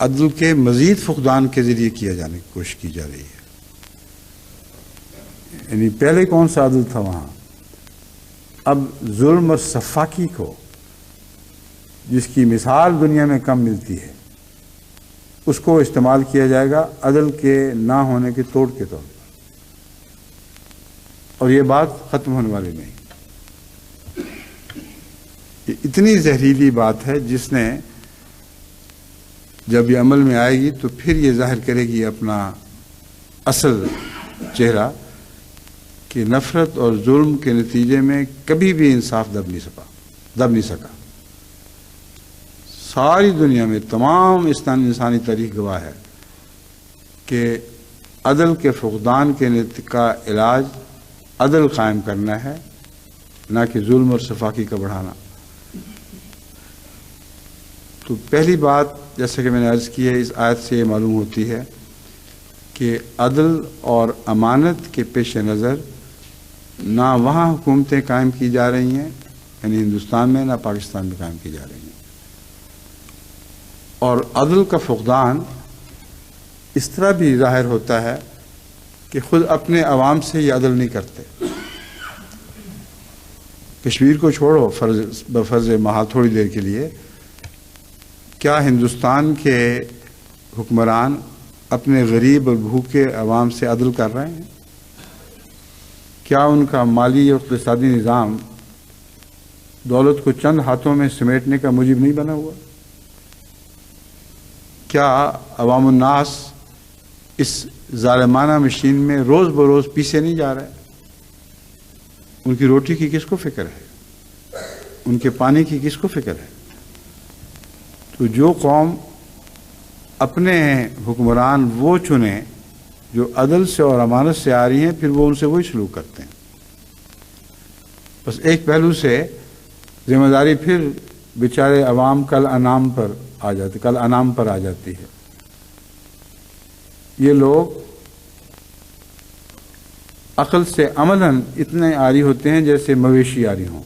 عدل کے مزید فقدان کے ذریعے کیا جانے کی کوشش کی جا رہی ہے۔ یعنی پہلے کون سا عدل تھا وہاں، اب ظلم اور سفاکی کو، جس کی مثال دنیا میں کم ملتی ہے، اس کو استعمال کیا جائے گا عدل کے نہ ہونے کے توڑ کے طور پر، اور یہ بات ختم ہونے والی نہیں۔ یہ اتنی زہریلی بات ہے جس نے جب یہ عمل میں آئے گی تو پھر یہ ظاہر کرے گی اپنا اصل چہرہ، کہ نفرت اور ظلم کے نتیجے میں کبھی بھی انصاف دب نہیں سکا۔ ساری دنیا میں تمام انسانی تاریخ گواہ ہے کہ عدل کے فقدان کا علاج عدل قائم کرنا ہے، نہ کہ ظلم اور سفاکی کا بڑھانا۔ تو پہلی بات، جیسا کہ میں نے عرض کی ہے، اس آیت سے یہ معلوم ہوتی ہے کہ عدل اور امانت کے پیش نظر نہ وہاں حکومتیں قائم کی جا رہی ہیں، یعنی ہندوستان میں، نہ پاکستان میں قائم کی جا رہی ہیں، اور عدل کا فقدان اس طرح بھی ظاہر ہوتا ہے کہ خود اپنے عوام سے یہ عدل نہیں کرتے۔ کشمیر کو چھوڑو بفرض محال تھوڑی دیر کے لیے، کیا ہندوستان کے حکمران اپنے غریب اور بھوکے عوام سے عدل کر رہے ہیں؟ کیا ان کا مالی اور اقتصادی نظام دولت کو چند ہاتھوں میں سمیٹنے کا موجب نہیں بنا ہوا؟ کیا عوام الناس اس ظالمانہ مشین میں روز بروز پیسے نہیں جا رہے؟ ان کی روٹی کی کس کو فکر ہے؟ ان کے پانی کی کس کو فکر ہے؟ تو جو قوم اپنے حکمران وہ چنے جو عدل سے اور امانت سے آ رہی ہیں، پھر وہ ان سے وہی سلوک کرتے ہیں۔ بس ایک پہلو سے ذمہ داری پھر بیچارے عوام کل انعام پر آ جاتی ہے۔ یہ لوگ عقل سے عملاً اتنے عاری ہوتے ہیں جیسے مویشی عاری ہوں،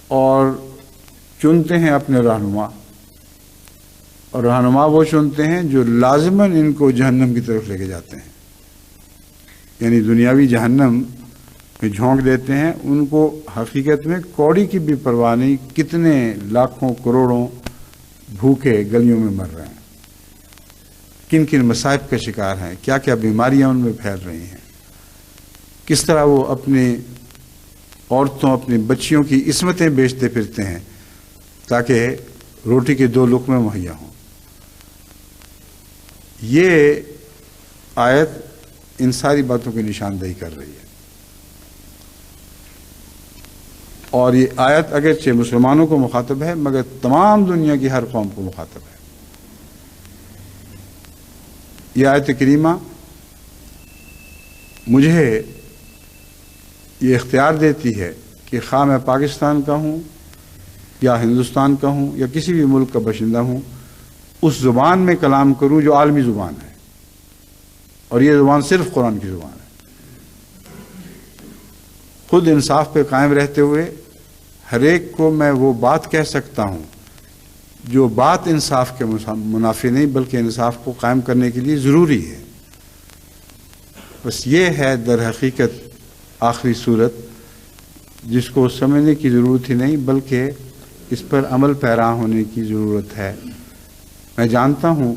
اور چنتے ہیں اپنے رہنما، اور رہنما وہ چنتے ہیں جو لازماً ان کو جہنم کی طرف لے کے جاتے ہیں، یعنی دنیاوی جہنم میں جھونک دیتے ہیں ان کو۔ حقیقت میں کوڑی کی بھی پرواہ نہیں، کتنے لاکھوں کروڑوں بھوکے گلیوں میں مر رہے ہیں، کن کن مصائب کا شکار ہیں، کیا کیا بیماریاں ان میں پھیل رہی ہیں، کس طرح وہ اپنی عورتوں، اپنی بچیوں کی عصمتیں بیچتے پھرتے ہیں تاکہ روٹی کے دو لقمے مہیا ہوں۔ یہ آیت ان ساری باتوں کی نشاندہی کر رہی ہے، اور یہ آیت اگرچہ مسلمانوں کو مخاطب ہے مگر تمام دنیا کی ہر قوم کو مخاطب ہے۔ یہ آیت کریمہ مجھے یہ اختیار دیتی ہے کہ خواہ میں پاکستان کا ہوں یا ہندوستان کا ہوں یا کسی بھی ملک کا باشندہ ہوں، اس زبان میں کلام کروں جو عالمی زبان ہے، اور یہ زبان صرف قرآن کی زبان ہے۔ خود انصاف پہ قائم رہتے ہوئے ہر ایک کو میں وہ بات کہہ سکتا ہوں جو بات انصاف کے منافی نہیں بلکہ انصاف کو قائم کرنے کے لیے ضروری ہے۔ بس یہ ہے در حقیقت آخری صورت جس کو سمجھنے کی ضرورت ہی نہیں بلکہ اس پر عمل پیرا ہونے کی ضرورت ہے۔ میں جانتا ہوں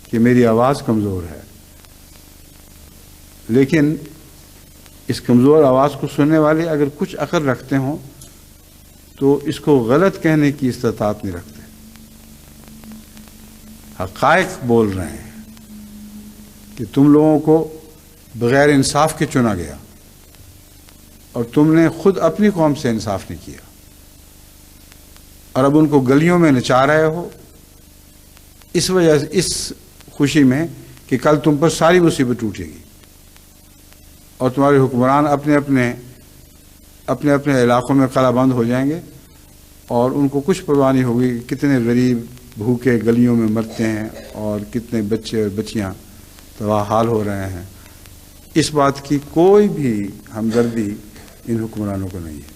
کہ میری آواز کمزور ہے، لیکن اس کمزور آواز کو سننے والے اگر کچھ عقل رکھتے ہوں تو اس کو غلط کہنے کی استطاعت نہیں رکھتے۔ حقائق بول رہے ہیں کہ تم لوگوں کو بغیر انصاف کے چنا گیا اور تم نے خود اپنی قوم سے انصاف نہیں کیا، اور اب ان کو گلیوں میں نچا رہے ہو اس وجہ سے، اس خوشی میں کہ کل تم پر ساری مصیبت ٹوٹے گی اور تمہارے حکمران اپنے اپنے علاقوں میں قلعہ بند ہو جائیں گے اور ان کو کچھ پرواہ نہیں ہوگی کہ کتنے غریب بھوکے گلیوں میں مرتے ہیں اور کتنے بچے اور بچیاں تباہ حال ہو رہے ہیں۔ اس بات کی کوئی بھی ہمدردی ان حکمرانوں کو نہیں ہے،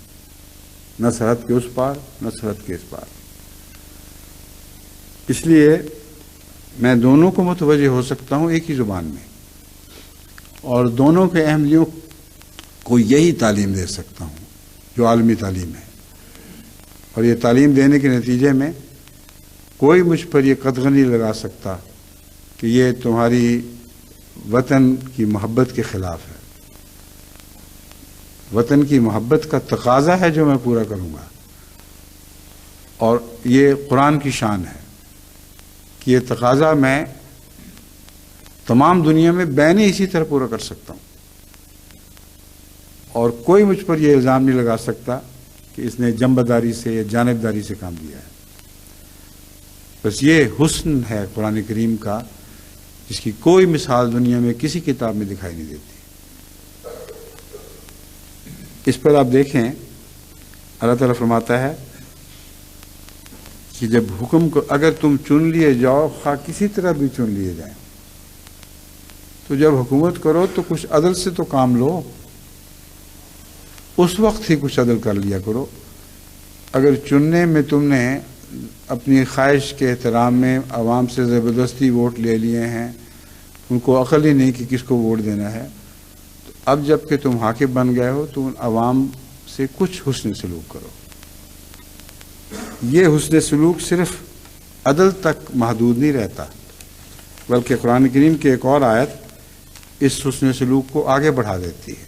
نہ سرحد کے اس پار نہ سرحد کے اس پار۔ اس لیے میں دونوں کو متوجہ ہو سکتا ہوں ایک ہی زبان میں، اور دونوں کے اہلیوں کو یہی تعلیم دے سکتا ہوں جو عالمی تعلیم ہے، اور یہ تعلیم دینے کے نتیجے میں کوئی مجھ پر یہ قدغن نہیں لگا سکتا کہ یہ تمہاری وطن کی محبت کے خلاف ہے۔ وطن کی محبت کا تقاضا ہے جو میں پورا کروں گا، اور یہ قرآن کی شان ہے کہ یہ تقاضا میں تمام دنیا میں بین اسی طرح پورا کر سکتا ہوں، اور کوئی مجھ پر یہ الزام نہیں لگا سکتا کہ اس نے جنبداری سے یا جانبداری سے کام دیا ہے۔ بس یہ حسن ہے قرآن کریم کا جس کی کوئی مثال دنیا میں کسی کتاب میں دکھائی نہیں دیتی۔ اس پر آپ دیکھیں اللہ تعالیٰ فرماتا ہے کہ جب حکم کو اگر تم چن لیے جاؤ، خواہ کسی طرح بھی چن لیے جائیں، تو جب حکومت کرو تو کچھ عدل سے تو کام لو، اس وقت ہی کچھ عدل کر لیا کرو۔ اگر چننے میں تم نے اپنی خواہش کے احترام میں عوام سے زبردستی ووٹ لے لیے ہیں، ان کو عقل ہی نہیں کہ کس کو ووٹ دینا ہے، تو اب جب کہ تم حاکم بن گئے ہو تو ان عوام سے کچھ حسن سلوک کرو۔ یہ حسن سلوک صرف عدل تک محدود نہیں رہتا، بلکہ قرآن کریم کی ایک اور آیت اس حسن سلوک کو آگے بڑھا دیتی ہے۔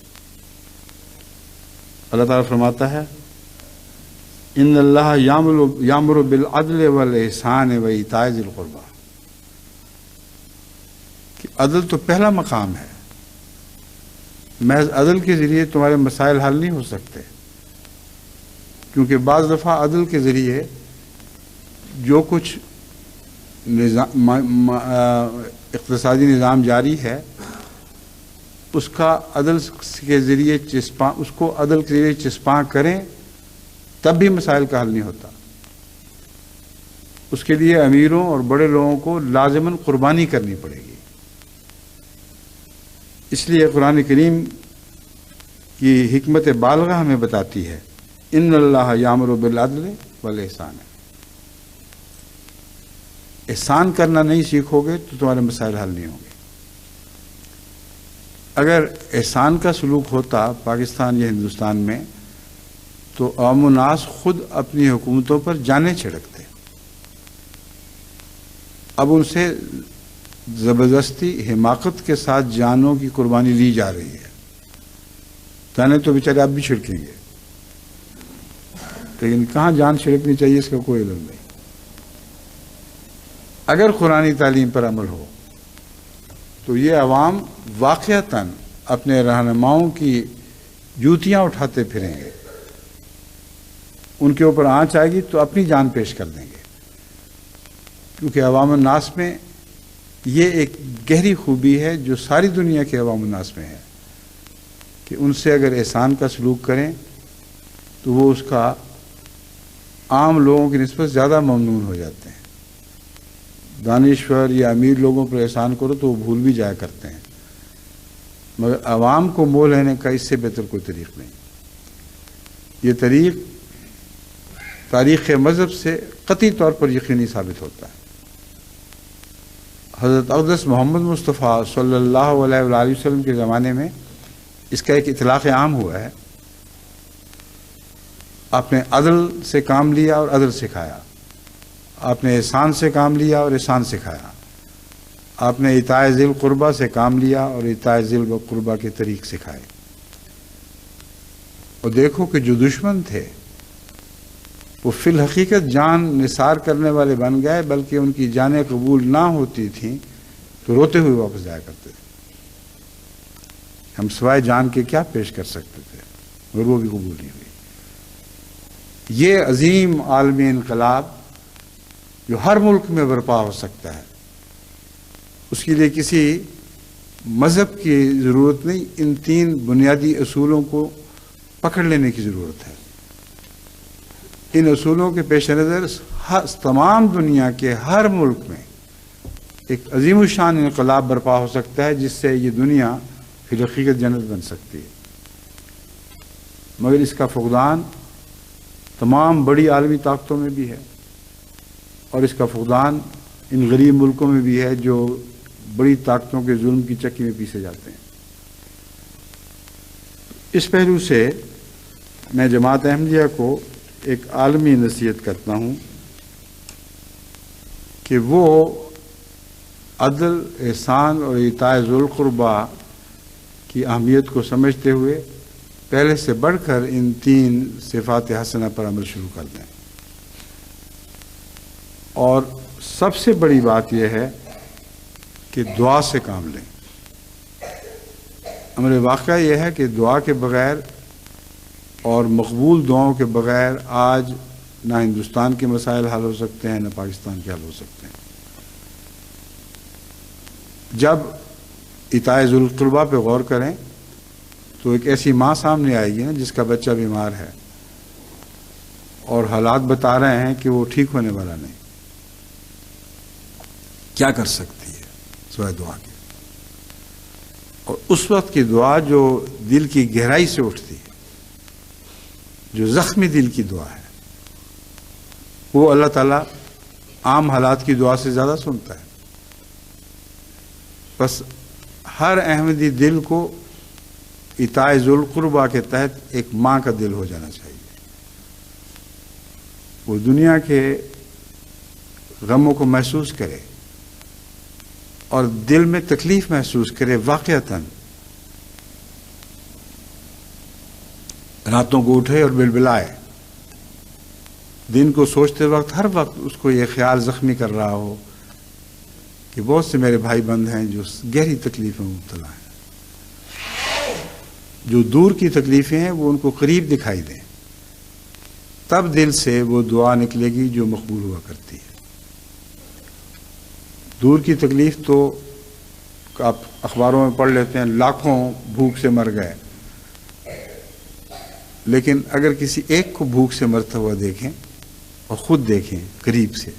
اللہ تعالیٰ فرماتا ہے ان اللہ یامر بالعدل والاحسان وایتاء ذی القربی، کہ عدل تو پہلا مقام ہے۔ محض عدل کے ذریعے تمہارے مسائل حل نہیں ہو سکتے، کیونکہ بعض دفعہ عدل کے ذریعے جو کچھ اقتصادی نظام جاری ہے اس کا عدل کے ذریعے اس کو عدل کے ذریعے چسپاں کریں تب بھی مسائل کا حل نہیں ہوتا۔ اس کے لیے امیروں اور بڑے لوگوں کو لازماً قربانی کرنی پڑے گی۔ اس لیے قرآن کریم کی حکمت بالغہ ہمیں بتاتی ہے ان اللہ یامر بالعدل والاحسان۔ احسان کرنا نہیں سیکھو گے تو تمہارے مسائل حل نہیں ہوں گے۔ اگر احسان کا سلوک ہوتا پاکستان یا ہندوستان میں تو عوام الناس خود اپنی حکومتوں پر جانیں چھڑکتے۔ اب ان سے زبردستی حماقت کے ساتھ جانوں کی قربانی لی جا رہی ہے۔ جانے تو بیچارے اب بھی چھڑکیں گے، لیکن کہاں جان چھڑکنی چاہیے اس کا کوئی علم نہیں۔ اگر قرآنی تعلیم پر عمل ہو تو یہ عوام واقعتاً اپنے رہنماؤں کی جوتیاں اٹھاتے پھریں گے، ان کے اوپر آنچ آئے گی تو اپنی جان پیش کر دیں گے، کیونکہ عوام الناس میں یہ ایک گہری خوبی ہے جو ساری دنیا کے عوام الناس میں ہے کہ ان سے اگر احسان کا سلوک کریں تو وہ اس کا عام لوگوں کی نسبت زیادہ ممنون ہو جاتے ہیں۔ دانشور یا امیر لوگوں پر احسان کرو تو وہ بھول بھی جایا کرتے ہیں، مگر عوام کو موہ لینے کا اس سے بہتر کوئی طریق نہیں۔ یہ طریق تاریخ مذہب سے قطعی طور پر یقینی ثابت ہوتا ہے۔ حضرت اقدس محمد مصطفیٰ صلی اللہ علیہ وآلہ وسلم کے زمانے میں اس کا ایک اطلاق عام ہوا ہے. آپ نے عدل سے کام لیا اور عدل سکھایا، آپ نے احسان سے کام لیا اور احسان سکھایا، آپ نے اطاعت ذی القربہ سے کام لیا اور اطاعت ذی القربہ کے طریق سکھائے. اور دیکھو کہ جو دشمن تھے وہ فی الحقیقت جان نثار کرنے والے بن گئے، بلکہ ان کی جانیں قبول نہ ہوتی تھیں تو روتے ہوئے واپس جایا کرتے تھے. ہم سوائے جان کے کیا پیش کر سکتے تھے، اور وہ بھی قبول نہیں ہوئی. یہ عظیم عالمی انقلاب جو ہر ملک میں برپا ہو سکتا ہے، اس کے لیے کسی مذہب کی ضرورت نہیں، ان 3 بنیادی اصولوں کو پکڑ لینے کی ضرورت ہے. ان اصولوں کے پیش نظر تمام دنیا کے ہر ملک میں ایک عظیم الشان انقلاب برپا ہو سکتا ہے، جس سے یہ دنیا فی الحقیقت جنت بن سکتی ہے. مگر اس کا فقدان تمام بڑی عالمی طاقتوں میں بھی ہے، اور اس کا فقدان ان غریب ملکوں میں بھی ہے جو بڑی طاقتوں کے ظلم کی چکی میں پیسے جاتے ہیں. اس پہلو سے میں جماعت احمدیہ کو ایک عالمی نصیحت کرتا ہوں کہ وہ عدل، احسان اور اطاعت ذی القربہ کی اہمیت کو سمجھتے ہوئے پہلے سے بڑھ کر ان 3 صفات حسنہ پر عمل شروع کر دیں. اور سب سے بڑی بات یہ ہے کہ دعا سے کام لیں. امر واقعہ یہ ہے کہ دعا کے بغیر اور مقبول دعاؤں کے بغیر آج نہ ہندوستان کے مسائل حل ہو سکتے ہیں، نہ پاکستان کے حل ہو سکتے ہیں. جب اطاعت ذی القربہ پہ غور کریں تو ایک ایسی ماں سامنے آئے گی نا جس کا بچہ بیمار ہے اور حالات بتا رہے ہیں کہ وہ ٹھیک ہونے والا نہیں. کیا کر سکتی ہے سوائے دعا کی؟ اور اس وقت کی دعا جو دل کی گہرائی سے اٹھتی ہے، جو زخمی دل کی دعا ہے، وہ اللہ تعالیٰ عام حالات کی دعا سے زیادہ سنتا ہے. بس ہر احمدی دل کو اطاعت ذی القربہ کے تحت ایک ماں کا دل ہو جانا چاہیے. وہ دنیا کے غموں کو محسوس کرے اور دل میں تکلیف محسوس کرے واقعتاً. راتوں کو اٹھے اور بلبلائے، دن کو سوچتے وقت ہر وقت اس کو یہ خیال زخمی کر رہا ہو کہ بہت سے میرے بھائی بند ہیں جو گہری تکلیف میں مبتلا ہیں. جو دور کی تکلیفیں ہیں وہ ان کو قریب دکھائی دیں، تب دل سے وہ دعا نکلے گی جو مقبول ہوا کرتی ہے. دور کی تکلیف تو آپ اخباروں میں پڑھ لیتے ہیں، لاکھوں بھوک سے مر گئے. لیکن اگر کسی ایک کو بھوک سے مرتا ہوا دیکھیں اور خود دیکھیں قریب سے،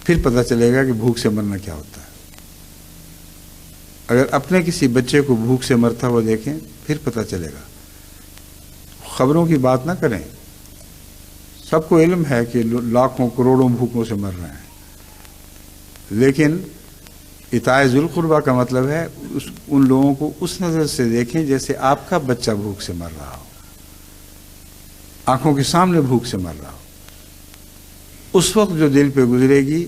پھر پتہ چلے گا کہ بھوک سے مرنا کیا ہوتا ہے. اگر اپنے کسی بچے کو بھوک سے مرتا ہوا دیکھیں پھر پتہ چلے گا. خبروں کی بات نہ کریں، سب کو علم ہے کہ لاکھوں کروڑوں بھوکوں سے مر رہے ہیں، لیکن اطاعت ذی القربہ کا مطلب ہے ان لوگوں کو اس نظر سے دیکھیں جیسے آپ کا بچہ بھوک سے مر رہا ہو، آنکھوں کے سامنے بھوک سے مر رہا ہو. اس وقت جو دل پہ گزرے گی،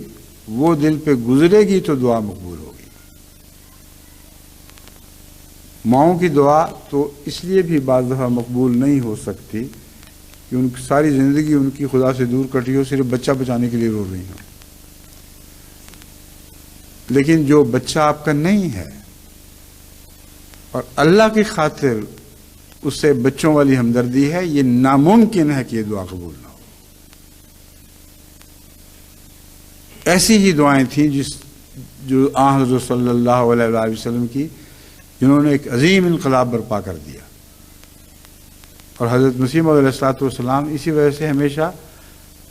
وہ دل پہ گزرے گی تو دعا مقبول ہوگی. ماؤں کی دعا تو اس لیے بھی بعض دفعہ مقبول نہیں ہو سکتی کہ ان کی ساری زندگی ان کی خدا سے دور کٹی ہو، صرف بچہ بچانے کے لیے رو رہی ہوں. لیکن جو بچہ آپ کا نہیں ہے اور اللہ کی خاطر اس سے بچوں والی ہمدردی ہے، یہ ناممکن ہے کہ یہ دعا قبول نہ ہو. ایسی ہی دعائیں تھیں جو آن حضرت صلی اللہ علیہ وآلہ وسلم کی، جنہوں نے ایک عظیم انقلاب برپا کر دیا. اور حضرت مسیح موعود علیہ السلام اسی وجہ سے ہمیشہ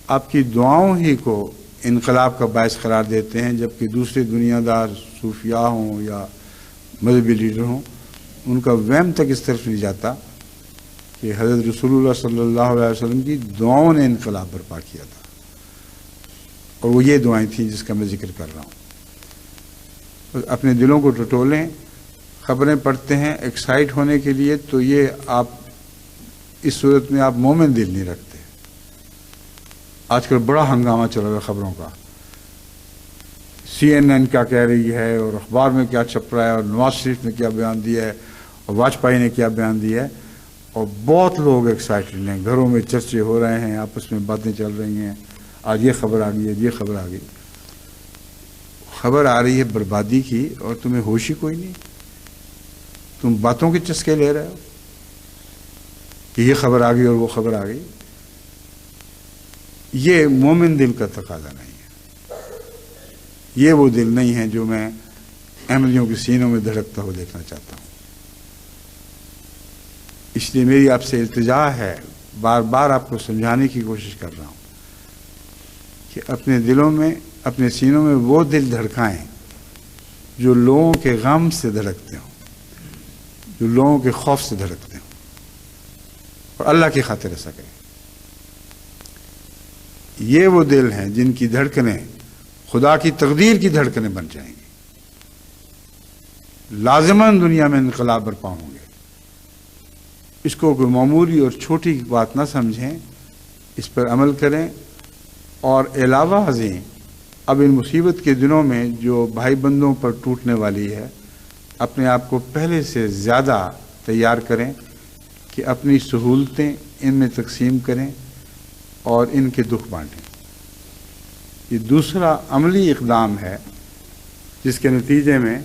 آپ کی دعاؤں ہی کو انقلاب کا باعث قرار دیتے ہیں، جبکہ دوسرے دنیا دار صوفیاء ہوں یا مذہبی لیڈر ہوں، ان کا وہم تک اس طرف نہیں جاتا کہ حضرت رسول اللہ صلی اللہ علیہ وسلم کی دعاؤں نے انقلاب برپا کیا تھا. اور وہ یہ دعائیں تھیں جس کا میں ذکر کر رہا ہوں. اپنے دلوں کو ٹٹولیں. خبریں پڑھتے ہیں ایکسائٹ ہونے کے لیے، تو یہ آپ اس صورت میں آپ مومن دل نہیں رکھتے. آج کل بڑا ہنگامہ چل رہا ہے خبروں کا. CNN کیا کہہ رہی ہے، اور اخبار میں کیا چھپ رہا ہے، اور نواز شریف نے کیا بیان دیا ہے، اور واجپئی نے کیا بیان دیا ہے، اور بہت لوگ ایکسائٹڈ ہیں. گھروں میں چرچے ہو رہے ہیں، آپس میں باتیں چل رہی ہیں. آج یہ خبر آ گئی ہے، یہ خبر آ گئی. خبر آ رہی ہے بربادی کی، اور تمہیں ہوش ہی کوئی نہیں. تم باتوں کے چسکے لے رہے ہو کہ یہ خبر آ گئی اور وہ خبر آ گئی. یہ مومن دل کا تقاضا نہیں ہے. یہ وہ دل نہیں ہے جو میں احمدیوں کے سینوں میں دھڑکتا ہوا دیکھنا چاہتا ہوں. اس لیے میری آپ سے التجا ہے، بار بار آپ کو سمجھانے کی کوشش کر رہا ہوں کہ اپنے دلوں میں، اپنے سینوں میں وہ دل دھڑکائیں جو لوگوں کے غم سے دھڑکتے ہوں، جو لوگوں کے خوف سے دھڑکتے ہوں، اور اللہ کی خاطر ایسا کریں. یہ وہ دل ہیں جن کی دھڑکنیں خدا کی تقدیر کی دھڑکنیں بن جائیں گی. لازماً دنیا میں انقلاب برپا ہوں گے. اس کو کوئی معمولی اور چھوٹی بات نہ سمجھیں، اس پر عمل کریں. اور علاوہ ازیں اب ان مصیبت کے دنوں میں جو بھائی بندوں پر ٹوٹنے والی ہے، اپنے آپ کو پہلے سے زیادہ تیار کریں کہ اپنی سہولتیں ان میں تقسیم کریں اور ان کے دکھ بانٹیں. یہ دوسرا عملی اقدام ہے جس کے نتیجے میں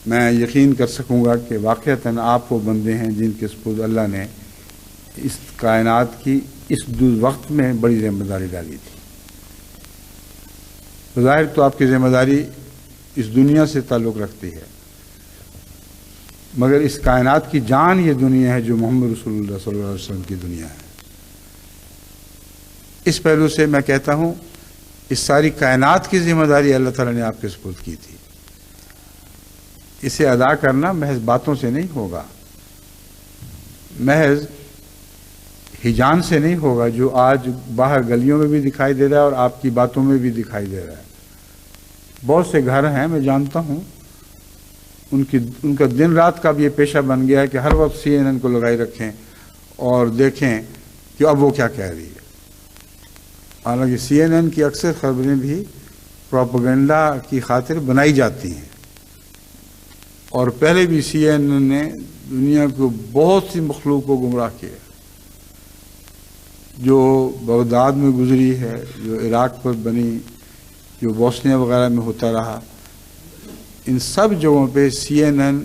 میں یقین کر سکوں گا کہ واقعتاً آپ وہ بندے ہیں جن کے سپرد اللہ نے اس کائنات کی اس وقت میں بڑی ذمہ داری ڈالی تھی. بظاہر تو آپ کی ذمہ داری اس دنیا سے تعلق رکھتی ہے، مگر اس کائنات کی جان یہ دنیا ہے جو محمد رسول اللہ صلی اللہ علیہ وسلم کی دنیا ہے. اس پہلو سے میں کہتا ہوں اس ساری کائنات کی ذمہ داری اللہ تعالیٰ نے آپ کے سپرد کی تھی. اسے ادا کرنا محض باتوں سے نہیں ہوگا، محض ہجان سے نہیں ہوگا، جو آج باہر گلیوں میں بھی دکھائی دے رہا ہے اور آپ کی باتوں میں بھی دکھائی دے رہا ہے. بہت سے گھر ہیں، میں جانتا ہوں، ان کا دن رات کا بھی یہ پیشہ بن گیا ہے کہ ہر وقت CNN کو لگائی رکھیں اور دیکھیں کہ اب وہ کیا کہہ رہی ہے. حالانکہ CNN کی اکثر خبریں بھی پروپیگنڈا کی خاطر بنائی جاتی ہیں، اور پہلے بھی CNN نے دنیا کو بہت سی مخلوق کو گمراہ کیا. جو بغداد میں گزری ہے، جو عراق پر بنی، جو بوسنیا وغیرہ میں ہوتا رہا، ان سب جگہوں پہ CNN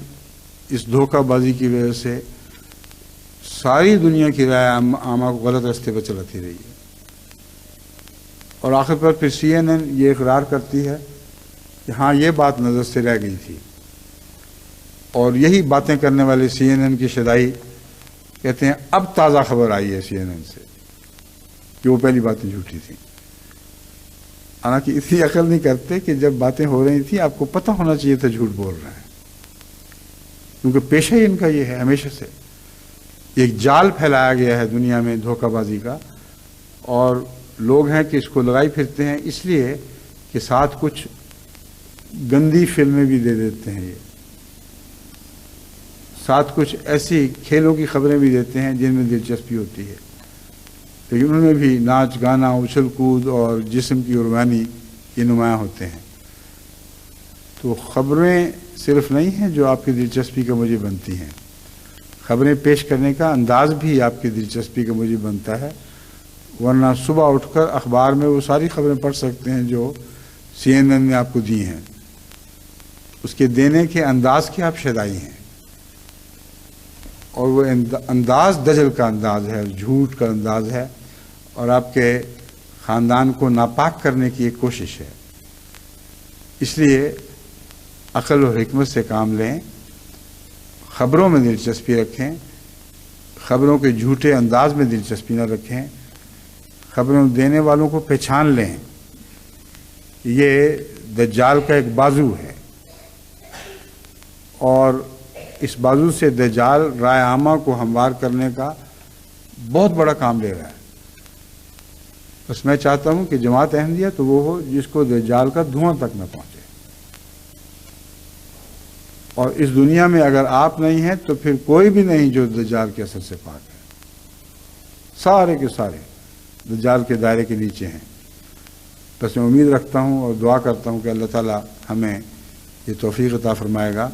اس دھوکہ بازی کی وجہ سے ساری دنیا کی رائے عامہ کو غلط راستے پر چلاتی رہی ہے. اور آخر پر پھر CNN یہ اقرار کرتی ہے کہ ہاں یہ بات نظر سے رہ گئی تھی، اور یہی باتیں کرنے والے CNN کی شدائی کہتے ہیں اب تازہ خبر آئی ہے CNN سے کہ وہ پہلی باتیں جھوٹی تھیں. حالانکہ اتنی عقل نہیں کرتے کہ جب باتیں ہو رہی تھیں آپ کو پتہ ہونا چاہیے تھا جھوٹ بول رہے ہیں، کیونکہ پیشہ ہی ان کا یہ ہے. ہمیشہ سے ایک جال پھیلایا گیا ہے دنیا میں دھوکہ بازی کا، اور لوگ ہیں کہ اس کو لگائی پھرتے ہیں اس لیے کہ ساتھ کچھ گندی فلمیں بھی دے دیتے ہیں، یہ ساتھ کچھ ایسی کھیلوں کی خبریں بھی دیتے ہیں جن میں دلچسپی ہوتی ہے، لیکن ان میں بھی ناچ گانا، اچھل کود اور جسم کی قربانی یہ نمایاں ہوتے ہیں. تو خبریں صرف نہیں ہیں جو آپ کی دلچسپی کا موجب بنتی ہیں، خبریں پیش کرنے کا انداز بھی آپ کی دلچسپی کا موجب بنتا ہے. ورنہ صبح اٹھ کر اخبار میں وہ ساری خبریں پڑھ سکتے ہیں جو CNN نے آپ کو دی ہیں، اس کے دینے کے انداز کے آپ شیدائی ہیں، اور وہ انداز دجل کا انداز ہے، جھوٹ کا انداز ہے، اور آپ کے خاندان کو ناپاک کرنے کی ایک کوشش ہے. اس لیے عقل و حکمت سے کام لیں، خبروں میں دلچسپی رکھیں، خبروں کے جھوٹے انداز میں دلچسپی نہ رکھیں، خبروں دینے والوں کو پہچان لیں. یہ دجال کا ایک بازو ہے، اور اس بازو سے دجال رائے عامہ کو ہموار کرنے کا بہت بڑا کام لے رہا ہے. بس میں چاہتا ہوں کہ جماعت احمدیہ تو وہ ہو جس کو دجال کا دھواں تک نہ پہنچے. اور اس دنیا میں اگر آپ نہیں ہیں تو پھر کوئی بھی نہیں جو دجال کے اثر سے پاک ہے، سارے کے سارے دجال کے دائرے کے نیچے ہیں۔ بس میں امید رکھتا ہوں اور دعا کرتا ہوں کہ اللہ تعالیٰ ہمیں یہ توفیق عطا فرمائے گا۔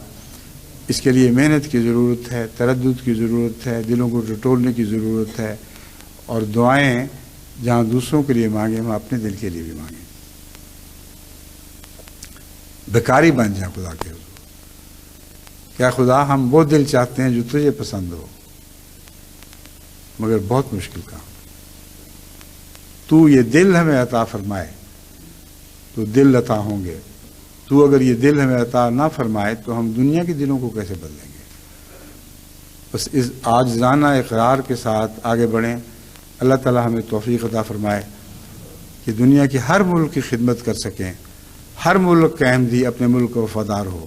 اس کے لیے محنت کی ضرورت ہے، تردد کی ضرورت ہے، دلوں کو ٹٹولنے کی ضرورت ہے، اور دعائیں جہاں دوسروں کے لیے مانگیں ہم اپنے دل کے لیے بھی مانگیں، بھکاری بن جائیں خدا کے حضور۔ کیا خدا ہم وہ دل چاہتے ہیں جو تجھے پسند ہو، مگر بہت مشکل کام، تو یہ دل ہمیں عطا فرمائے تو دل عطا ہوں گے، تو اگر یہ دل ہمیں عطا نہ فرمائے تو ہم دنیا کے دلوں کو کیسے بدلیں گے؟ بس اس عاجزانہ اقرار کے ساتھ آگے بڑھیں۔ اللہ تعالی ہمیں توفیق عطا فرمائے کہ دنیا کی ہر ملک کی خدمت کر سکیں، ہر ملک کا احمدی اپنے ملک کا وفادار ہو،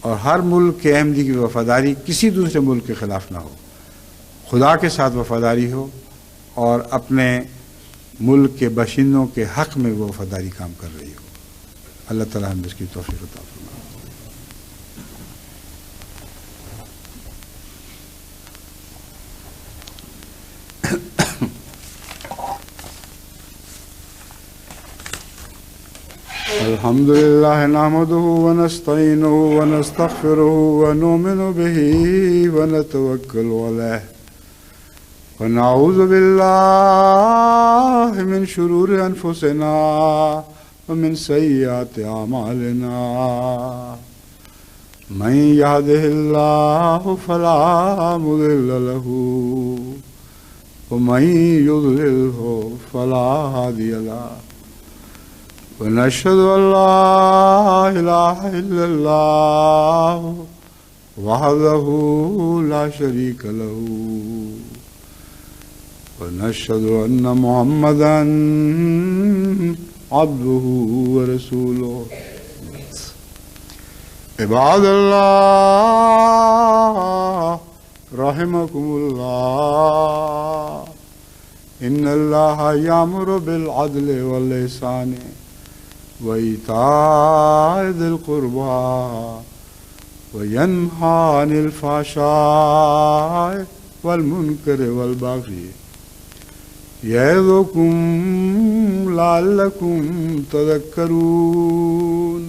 اور ہر ملک کے احمدی کی وفاداری کسی دوسرے ملک کے خلاف نہ ہو، خدا کے ساتھ وفاداری ہو، اور اپنے ملک کے باشندوں کے حق میں وہ وفاداری کام کر رہی ہو۔ اللہ تعالیٰ ہم اس کی توفیق عطا فرمائے۔ الحمد لله نحمده ونستعينه ونستغفره ونؤمن به ونتوكل عليه ونعوذ بالله من شرور أنفسنا ومن سيئات أعمالنا من يهده الله فلا مضل له ومن يضلله فلا هادي له ونشهد أن لا إله إلا الله وحده لا شريك له ونشهد أن محمدا عبده ورسوله عباد الله رحمكم الله إن الله يأمر بالعدل والإحسان وإيتاء ذي القربى وينهى عن الفحشاء والمنكر والبغي يعظكم لعلكم تذكرون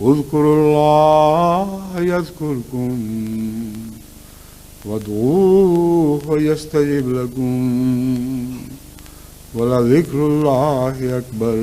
اذكروا الله يذكركم وادعوه يستجب لكم ولذكر الله أكبر